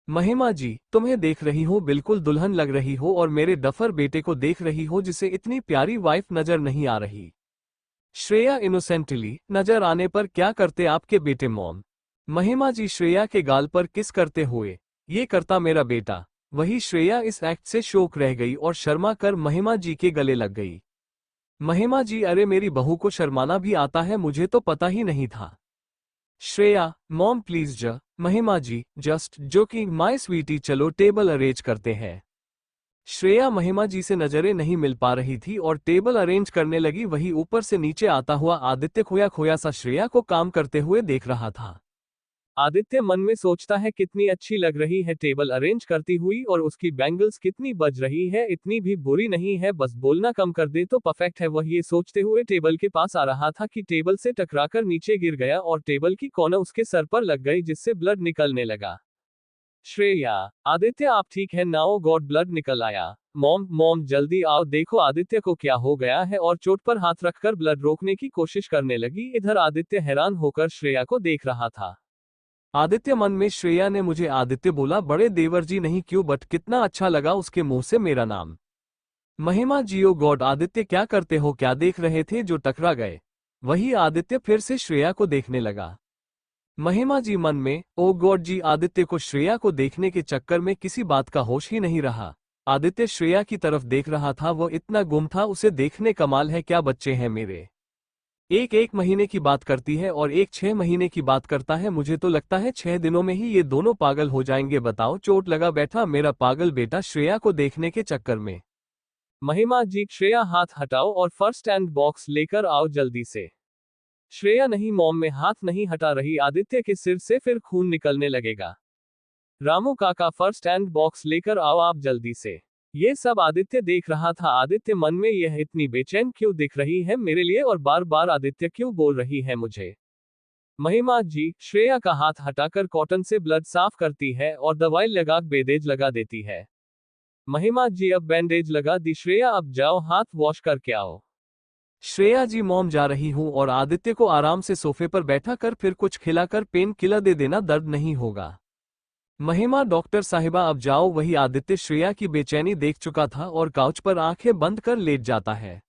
महिमा जी, तुम्हें देख रही हूँ, बिल्कुल दुल्हन लग रही हो, और मेरे डफर बेटे को देख रही हो जिसे इतनी प्यारी वाइफ नजर नहीं आ रही। श्रेया इनोसेंटली, नजर आने पर क्या करते आपके बेटे मॉम? महिमा जी श्रेया के गाल पर किस करते हुए, ये करता मेरा बेटा। वही श्रेया इस एक्ट से शौक रह गई और शर्मा कर महिमा जी के गले लग गई। महिमा जी, अरे मेरी बहू को शर्माना भी आता है, मुझे तो पता ही नहीं था। श्रेया, मॉम प्लीज महिमा जी, जस्ट जोकिंग माय स्वीटी, चलो टेबल अरेंज करते हैं। श्रेया महिमा जी से नजरें नहीं मिल पा रही थी और टेबल अरेंज करने लगी, वही ऊपर से नीचे आता हुआ आदित्य खोया खोया सा श्रेया को काम करते हुए देख रहा था। आदित्य मन में सोचता है कितनी अच्छी लग रही है टेबल अरेंज करती हुई, और उसकी बैंगल्स कितनी बज रही है, इतनी भी बुरी नहीं है, बस बोलना कम कर दे तो परफेक्ट है। वह ये सोचते हुए टेबल के पास आ रहा था कि टेबल से टकराकर नीचे गिर गया और टेबल की कॉर्नर उसके सर पर लग गई जिससे ब्लड निकलने लगा। श्रेया, आदित्य आप ठीक है नाउ? गॉड, ब्लड निकल आया। मॉम मॉम जल्दी आओ, देखो आदित्य को क्या हो गया है, और चोट पर हाथ रखकर ब्लड रोकने की कोशिश करने लगी। इधर आदित्य हैरान होकर श्रेया को देख रहा था। आदित्य मन में, श्रेया ने मुझे आदित्य बोला, बड़े देवर जी नहीं क्यों, बट कितना अच्छा लगा उसके मुंह से मेरा नाम। महिमा जी, ओ गॉड, आदित्य क्या करते हो, क्या देख रहे थे जो टकरा गए? वही आदित्य फिर से श्रेया को देखने लगा। महिमा जी मन में, ओ गॉड जी, आदित्य को श्रेया को देखने के चक्कर में किसी बात का होश ही नहीं रहा। आदित्य श्रेया की तरफ देख रहा था, वो इतना गुम था, उसे देखने कमाल है, क्या बच्चे हैं मेरे। एक एक महीने की बात करती है और एक 6 महीने की बात करता है, मुझे तो लगता है 6 दिनों में ही ये दोनों पागल हो जाएंगे। बताओ, चोट लगा बैठा मेरा पागल बेटा श्रेया को देखने के चक्कर में। महिमा जी, श्रेया हाथ हटाओ और फर्स्ट एंड बॉक्स लेकर आओ जल्दी से। श्रेया नहीं मॉम, में हाथ नहीं हटा रही। आदित्य के सिर से फिर खून निकलने लगेगा। रामू काका फर्स्ट एंड बॉक्स लेकर आओ आप जल्दी से। ये सब आदित्य देख रहा था। आदित्य मन में यह इतनी बेचैन क्यों दिख रही है मेरे लिए, और बार बार आदित्य क्यों बोल रही है मुझे। महिमा जी श्रेया का हाथ हटाकर कॉटन से ब्लड साफ करती है और दवाई लगा बैंडेज लगा देती है। महिमा जी अब बैंडेज लगा दी श्रेया, अब जाओ हाथ वॉश करके आओ। श्रेया जी मॉम जा रही हूँ, और आदित्य को आराम से सोफे पर बैठा कर फिर कुछ खिलाकर पेन किलर दे देना, दर्द नहीं होगा। महिमा डॉक्टर साहिबा अब जाओ। वही आदित्य श्रेया की बेचैनी देख चुका था और काउच पर आंखें बंद कर लेट जाता है।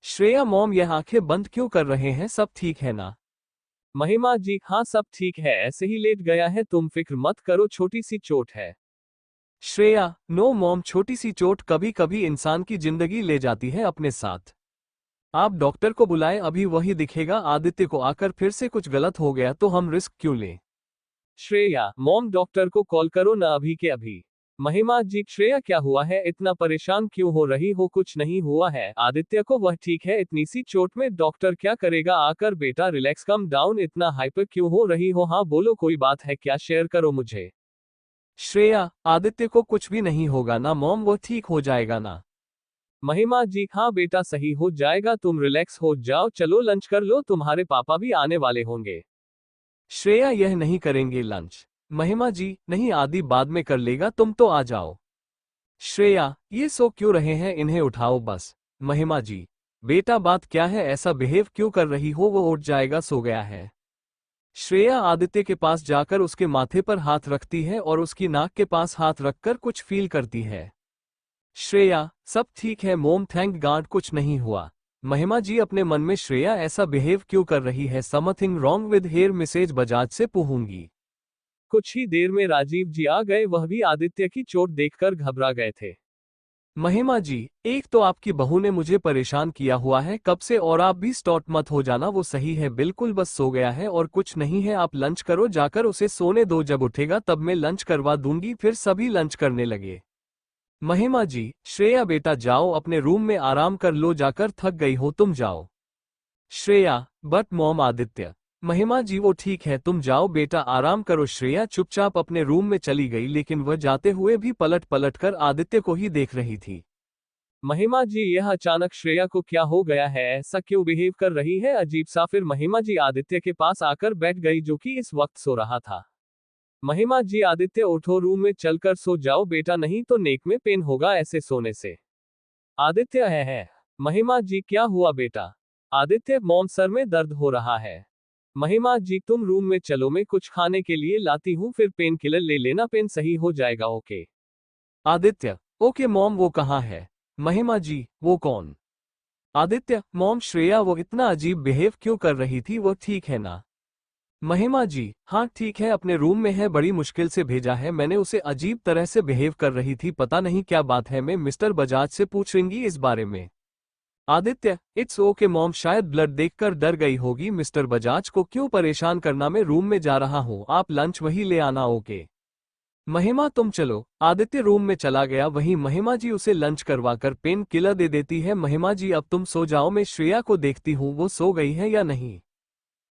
श्रेया मॉम यह आंखें बंद क्यों कर रहे हैं, सब ठीक है ना। महिमा जी हाँ सब ठीक है, ऐसे ही लेट गया है, तुम फिक्र मत करो, छोटी सी चोट है। श्रेया नो मॉम, छोटी सी चोट कभी कभी इंसान की जिंदगी ले जाती है अपने साथ। आप डॉक्टर को बुलाएं, अभी वही दिखेगा। आदित्य को आकर फिर से कुछ गलत हो गया तो हम रिस्क क्यों लें। श्रेया मॉम डॉक्टर को कॉल करो ना अभी के अभी। महिमा जी श्रेया क्या हुआ है, इतना परेशान क्यों हो रही हो, कुछ नहीं हुआ है आदित्य को, वह ठीक है, इतनी सी चोट में डॉक्टर क्या करेगा। आकर बेटा रिलैक्स, कम डाउन, इतना हाइपर क्यों हो रही हो। हाँ बोलो कोई बात है क्या, शेयर करो मुझे। श्रेया आदित्य को कुछ भी नहीं होगा ना मॉम, वो ठीक हो जाएगा ना। महिमा जी हाँ बेटा सही हो जाएगा, तुम रिलैक्स हो जाओ, चलो लंच कर लो, तुम्हारे पापा भी आने वाले होंगे। श्रेया यह नहीं करेंगे लंच। महिमा जी नहीं आदि बाद में कर लेगा, तुम तो आ जाओ। श्रेया ये सो क्यों रहे हैं, इन्हें उठाओ बस। महिमा जी बेटा बात क्या है, ऐसा बिहेव क्यों कर रही हो, वो उठ जाएगा, सो गया है। श्रेया आदित्य के पास जाकर उसके माथे पर हाथ रखती है और उसकी नाक के पास हाथ रखकर कुछ फील करती है। श्रेया सब ठीक है मोम, थैंक गॉड कुछ नहीं हुआ। महिमा जी अपने मन में श्रेया ऐसा बिहेव क्यों कर रही है, something wrong with her, Mrs Bajaj से पूछूंगी। कुछ ही देर में राजीव जी आ गए, वह भी आदित्य की चोट देखकर घबरा गए थे। महिमा जी एक तो आपकी बहू ने मुझे परेशान किया हुआ है कब से, और आप भी स्टॉट मत हो जाना, वो सही है बिल्कुल, बस सो गया है और कुछ नहीं है। आप लंच करो, जाकर उसे सोने दो, जब उठेगा तब मैं लंच करवा दूंगी। फिर सभी लंच करने लगे। महिमा जी श्रेया बेटा जाओ अपने रूम में आराम कर लो, जाकर थक गई हो तुम, जाओ। Shreya but mom Aditya. महिमा जी वो ठीक है, तुम जाओ बेटा आराम करो। श्रेया चुपचाप अपने रूम में चली गई, लेकिन वह जाते हुए भी पलट पलट कर आदित्य को ही देख रही थी। महिमा जी यह अचानक श्रेया को क्या हो गया है, ऐसा क्यों बिहेव कर रही है, अजीब सा। फिर महिमा जी आदित्य के पास आकर बैठ गई, जो कि इस वक्त सो रहा था। महिमा जी आदित्य उठो, रूम में चलकर सो जाओ बेटा, नहीं तो नेक में पेन होगा ऐसे सोने से। आदित्य है। महिमा जी क्या हुआ बेटा। आदित्य मॉम सर में दर्द हो रहा है। महिमा जी तुम रूम में चलो, मैं कुछ खाने के लिए लाती हूँ, फिर पेन किलर ले लेना, पेन सही हो जाएगा ओके। आदित्य ओके मॉम, वो कहाँ है। महिमा जी वो कौन। आदित्य मॉम श्रेया वो इतना अजीब बिहेव क्यों कर रही थी, वो ठीक है ना। महिमा जी हाँ ठीक है, अपने रूम में है, बड़ी मुश्किल से भेजा है मैंने उसे, अजीब तरह से बिहेव कर रही थी, पता नहीं क्या बात है, मैं मिस्टर बजाज से पूछूंगी इस बारे में। आदित्य इट्स ओके मॉम, शायद ब्लड देखकर डर गई होगी, मिस्टर बजाज को क्यों परेशान करना, मैं रूम में जा रहा हूँ, आप लंच वही ले आना ओके। महिमा तुम चलो। आदित्य रूम में चला गया, वहीं महिमा जी उसे लंच करवाकर पेन किलर दे देती है। महिमा जी अब तुम सो जाओ, मैं श्रेया को देखती हूँ वो सो गई है या नहीं।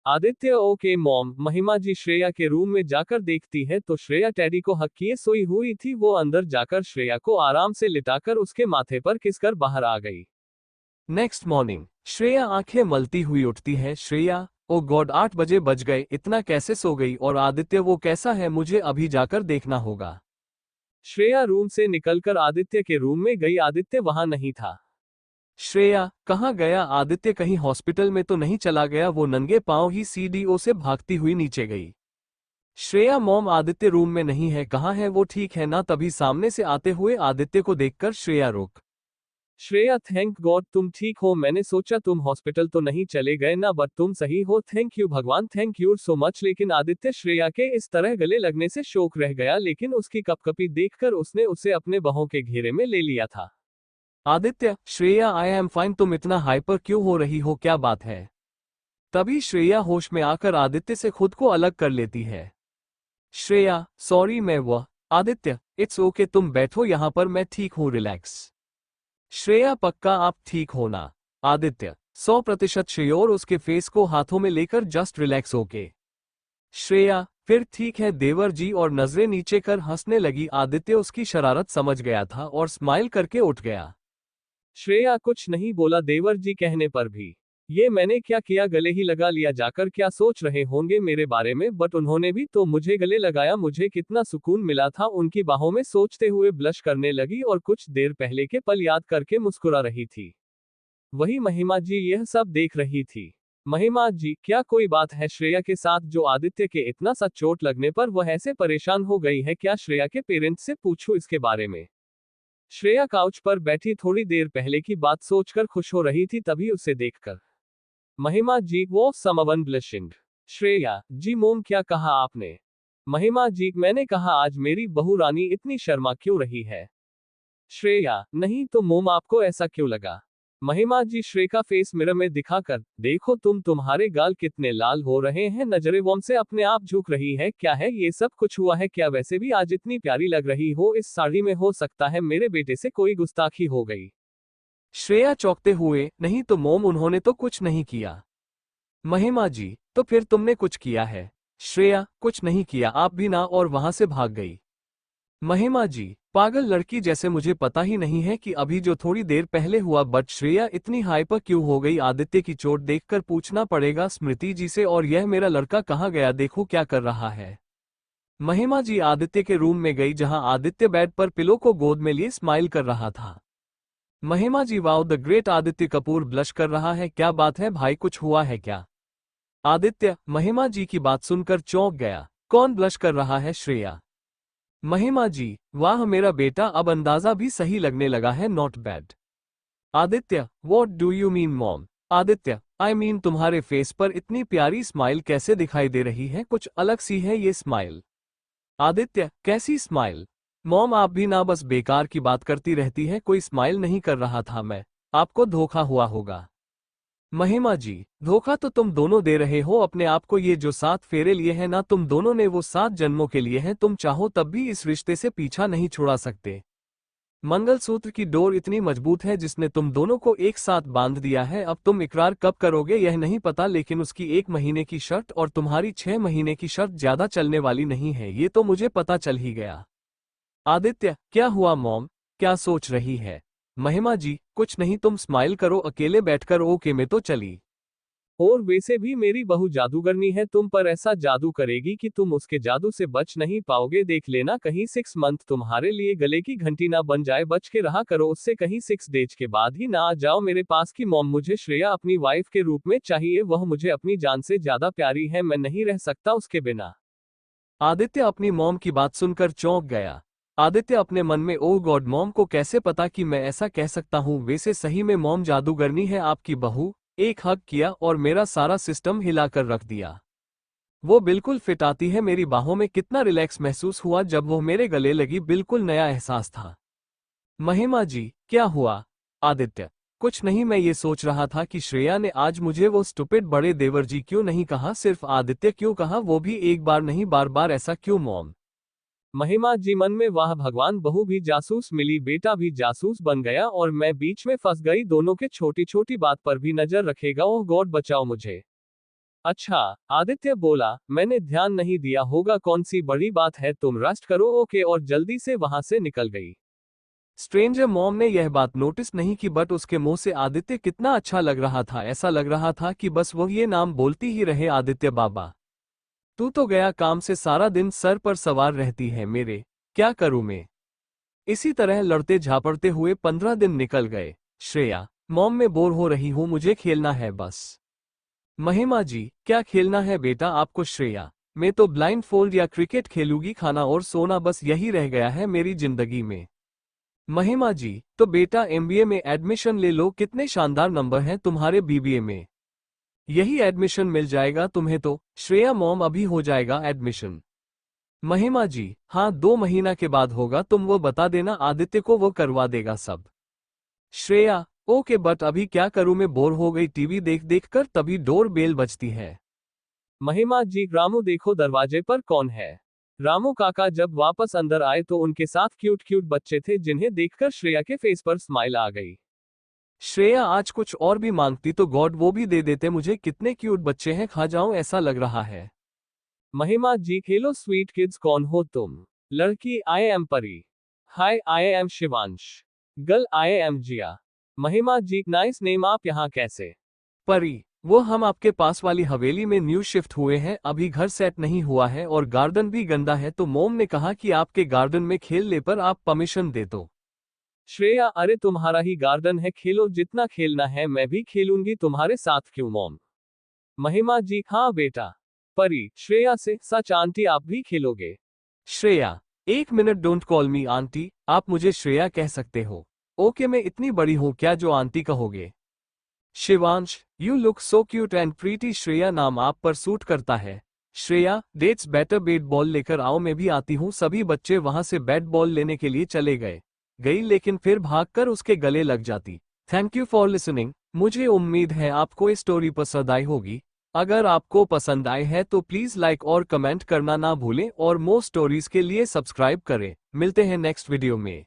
Aditya okay mom. महिमा जी श्रेया के रूम में जाकर देखती है तो श्रेया टैडी को हक किए सोई हुई थी, वो अंदर जाकर श्रेया को आराम से लिटाकर उसके माथे पर किसकर बाहर आ गई। नेक्स्ट मॉर्निंग श्रेया आंखें मलती हुई उठती है। श्रेया ओ गॉड 8 बजे बज गए, इतना कैसे सो गई, और आदित्य वो कैसा है, मुझे अभी जाकर देखना होगा। श्रेया रूम से निकलकर आदित्य के रूम में गई, आदित्य वहां नहीं था। श्रेया कहाँ गया आदित्य, कहीं हॉस्पिटल में तो नहीं चला गया। वो नंगे पांव ही सीडीओ से भागती हुई नीचे गई। श्रेया मॉम आदित्य रूम में नहीं है, कहाँ है वो, ठीक है ना। तभी सामने से आते हुए आदित्य को देखकर श्रेया रुक। श्रेया थैंक गॉड तुम ठीक हो, मैंने सोचा तुम हॉस्पिटल तो नहीं चले गए ना, बट तुम सही हो, थैंक यू भगवान, थैंक यू सो मच। लेकिन आदित्य श्रेया के इस तरह गले लगने से शौक रह गया, लेकिन उसकी कपकपी देखकर उसने उसे अपने बाहों के घेरे में ले लिया था। Aditya Shreya I am fine, तुम इतना हाइपर क्यों हो रही हो, क्या बात है। तभी श्रेया होश में आकर आदित्य से खुद को अलग कर लेती है। श्रेया सॉरी मैं वह। आदित्य इट्स ओके, तुम बैठो यहाँ पर, मैं ठीक हूँ, रिलैक्स। श्रेया पक्का आप ठीक हो ना। आदित्य 100% श्योर उसके फेस को हाथों में लेकर जस्ट रिलैक्स होके। श्रेया, फिर ठीक है देवर जी, और नजरें नीचे कर हंसने लगी। आदित्य उसकी शरारत समझ गया था और स्माइल करके उठ गया। श्रेया कुछ नहीं बोला देवर जी कहने पर भी। ये मैंने क्या किया, गले ही लगा लिया जाकर। क्या सोच रहे होंगे मेरे बारे में, बट उन्होंने भी तो मुझे गले लगाया। मुझे कितना सुकून मिला था उनकी बाहों में, सोचते हुए ब्लश करने लगी और कुछ देर पहले के पल याद करके मुस्कुरा रही थी। वही महिमा जी यह सब देख रही थी। महिमा जी, क्या कोई बात है श्रेया के साथ जो आदित्य के इतना सा चोट लगने पर वह ऐसे परेशान हो गई है? क्या श्रेया के पेरेंट्स से पूछूं इसके बारे में? श्रेया काउच पर बैठी थोड़ी देर पहले की बात सोचकर खुश हो रही थी, तभी उसे देखकर महिमा जी वो समवन ब्लशिंग। श्रेया जी, मोम क्या कहा आपने? महिमा जी, मैंने कहा आज मेरी बहू रानी इतनी शर्मा क्यों रही है? श्रेया, नहीं तो मोम आपको ऐसा क्यों लगा? महिमा जी श्रेया का फेस मिरर में दिखाकर, देखो तुम्हारे गाल कितने लाल हो रहे हैं। नजरें वोम से अपने आप झुक रही है। क्या है ये सब कुछ हुआ है क्या? वैसे भी आज इतनी प्यारी लग रही हो इस साड़ी में, हो सकता है मेरे बेटे से कोई गुस्ताखी हो गई। श्रेया चौंकते हुए, नहीं तो मोम उन्होंने तो कुछ नहीं किया। महिमा जी, तो फिर तुमने कुछ किया है? श्रेया, कुछ नहीं किया आप भी ना, और वहां से भाग गई। महिमा जी, पागल लड़की जैसे, मुझे पता ही नहीं है कि अभी जो थोड़ी देर पहले हुआ। बट श्रेया इतनी हाइपर क्यों हो गई? आदित्य की चोट देखकर पूछना पड़ेगा स्मृति जी से। और यह मेरा लड़का कहाँ गया, देखो क्या कर रहा है। महिमा जी आदित्य के रूम में गई जहां आदित्य बेड पर पिलो को गोद में लिए स्माइल कर रहा था। Mahima ji, wow the great Aditya Kapoor blush कर रहा है, क्या बात है भाई, कुछ हुआ है क्या? आदित्य महिमा जी की बात सुनकर चौंक गया। कौन ब्लश कर रहा है? श्रेया। महिमा जी, वाह मेरा बेटा, अब अंदाजा भी सही लगने लगा है, not bad. Aditya, what do you mean mom? Aditya, I mean तुम्हारे फेस पर इतनी प्यारी स्माइल कैसे दिखाई दे रही है? कुछ अलग सी है ये स्माइल। आदित्य, कैसी स्माइल? मॉम आप भी ना बस बेकार की बात करती रहती है, कोई स्माइल नहीं कर रहा था मैं, आपको धोखा हुआ होगा। महिमा जी, धोखा तो तुम दोनों दे रहे हो अपने आप को। ये जो 7 फेरे लिए हैं ना तुम दोनों ने, वो 7 जन्मों के लिए हैं। तुम चाहो तब भी इस रिश्ते से पीछा नहीं छुड़ा सकते। मंगलसूत्र की डोर इतनी मजबूत है जिसने तुम दोनों को एक साथ बांध दिया है। अब तुम इकरार कब करोगे यह नहीं पता, लेकिन उसकी 1 महीने की शर्त और तुम्हारी 6 महीने की शर्त ज्यादा चलने वाली नहीं है, ये तो मुझे पता चल ही गया। आदित्य, क्या हुआ मॉम, क्या सोच रही है? महिमा जी, कुछ नहीं, तुम स्माइल करो, अकेले बैठकर ओके में तो चली। और वैसे भी मेरी बहू जादूगरनी है, तुम पर ऐसा जादू करेगी कि तुम उसके जादू से बच नहीं पाओगे। देख लेना कहीं 6 मंथ तुम्हारे लिए गले की घंटी ना बन जाए। बच के रहा करो उससे, कहीं 6 डेज के बाद ही ना आ जाओ मेरे पास कि मॉम मुझे श्रेया अपनी वाइफ के रूप में चाहिए, वह मुझे अपनी जान से ज्यादा प्यारी है, मैं नहीं रह सकता उसके बिना। आदित्य अपनी मॉम की बात सुनकर चौंक गया। आदित्य अपने मन में, ओह गॉड, मॉम को कैसे पता कि मैं ऐसा कह सकता हूँ? वैसे सही में मॉम जादूगरनी है आपकी बहू। एक हग किया और मेरा सारा सिस्टम हिलाकर रख दिया। वो बिल्कुल फिट आती है मेरी बाहों में, कितना रिलैक्स महसूस हुआ जब वो मेरे गले लगी, बिल्कुल नया एहसास था। महिमा जी, क्या हुआ? आदित्य, कुछ नहीं, मैं ये सोच रहा था कि श्रेया ने आज मुझे वो स्टुपिड बड़े देवर जी क्यों नहीं कहा, सिर्फ आदित्य क्यों कहा, वो भी एक बार नहीं बार बार, ऐसा क्यों मॉम? महिमा जी मन में, वाह भगवान, बहू भी जासूस मिली, बेटा भी जासूस बन गया और मैं बीच में फंस गई। दोनों के छोटी छोटी बात पर भी नजर रखेगा, ओह गॉड बचाओ मुझे। अच्छा, आदित्य बोला, मैंने ध्यान नहीं दिया होगा, कौन सी बड़ी बात है, तुम रेस्ट करो ओके, और जल्दी से वहां से निकल गई। स्ट्रेंजर मॉम ने यह बात नोटिस नहीं की, बट उसके मुंह से आदित्य कितना अच्छा लग रहा था, ऐसा लग रहा था कि बस वो ये नाम बोलती ही रहे, आदित्य बाबा। तू तो गया काम से, सारा दिन सर पर सवार रहती है मेरे, क्या करूं मैं? इसी तरह लड़ते झापड़ते हुए 15 दिन निकल गए। श्रेया, मॉम मैं बोर हो रही हूं, मुझे खेलना है बस। महिमा जी, क्या खेलना है बेटा आपको? श्रेया, मैं तो ब्लाइंड फोल्ड या क्रिकेट खेलूंगी, खाना और सोना बस यही रह गया है मेरी जिंदगी में। महिमा जी, तो बेटा एमबीए में एडमिशन ले लो, कितने शानदार नंबर हैं तुम्हारे बीबीए में, यही एडमिशन मिल जाएगा तुम्हें तो। श्रेया, मॉम अभी हो जाएगा एडमिशन। महिमा जी, हाँ 2 महीना के बाद होगा, तुम वो बता देना आदित्य को, वो करवा देगा सब। श्रेया, ओके, बट अभी क्या करूं मैं, बोर हो गई टीवी देख देख कर, तभी डोर बेल बजती है। महिमा जी, रामू देखो दरवाजे पर कौन है। रामू काका जब वापस अंदर आए तो उनके साथ क्यूट क्यूट बच्चे थे, जिन्हें देखकर श्रेया के फेस पर स्माइल आ गई। श्रेया आज कुछ और भी मांगती तो गॉड वो भी दे देते, मुझे कितने क्यूट बच्चे हैं, खा जाऊं ऐसा लग रहा है। महिमा जी खेलो स्वीट किड्स, कौन हो तुम? लड़की I am Pari. Hi I am Shivansh. Girl I am Jiya. Mahima ji nice name, आप यहाँ कैसे? परी वो हम आपके पास वाली हवेली में न्यू शिफ्ट हुए हैं, अभी घर सेट नहीं हुआ है और गार्डन भी गंदा है, तो मोम ने कहा कि आपके गार्डन में खेलने पर आप परमिशन दे दो। श्रेया अरे तुम्हारा ही गार्डन है, खेलो जितना खेलना है, मैं भी खेलूंगी तुम्हारे साथ, क्यों मॉम? महिमा जी हाँ बेटा। परी श्रेया से सच आंटी आप भी खेलोगे? श्रेया एक minute, don't call me aunty, आप मुझे श्रेया कह सकते हो। ओके मैं इतनी बड़ी हूं क्या जो आंटी कहोगे? Shivansh you look so cute and pretty, Shreya नाम आप पर सूट करता है। Shreya that's better, bat ball लेकर आओ, मैं भी आती हूँ। सभी बच्चे वहां से बैट बॉल लेने के लिए चले गई लेकिन फिर भागकर उसके गले लग जाती। थैंक यू फॉर लिसनिंग, मुझे उम्मीद है आपको ये स्टोरी पसंद आई होगी। अगर आपको पसंद आए है तो प्लीज लाइक और कमेंट करना ना भूलें और मोर स्टोरीज के लिए सब्सक्राइब करें। मिलते हैं नेक्स्ट वीडियो में।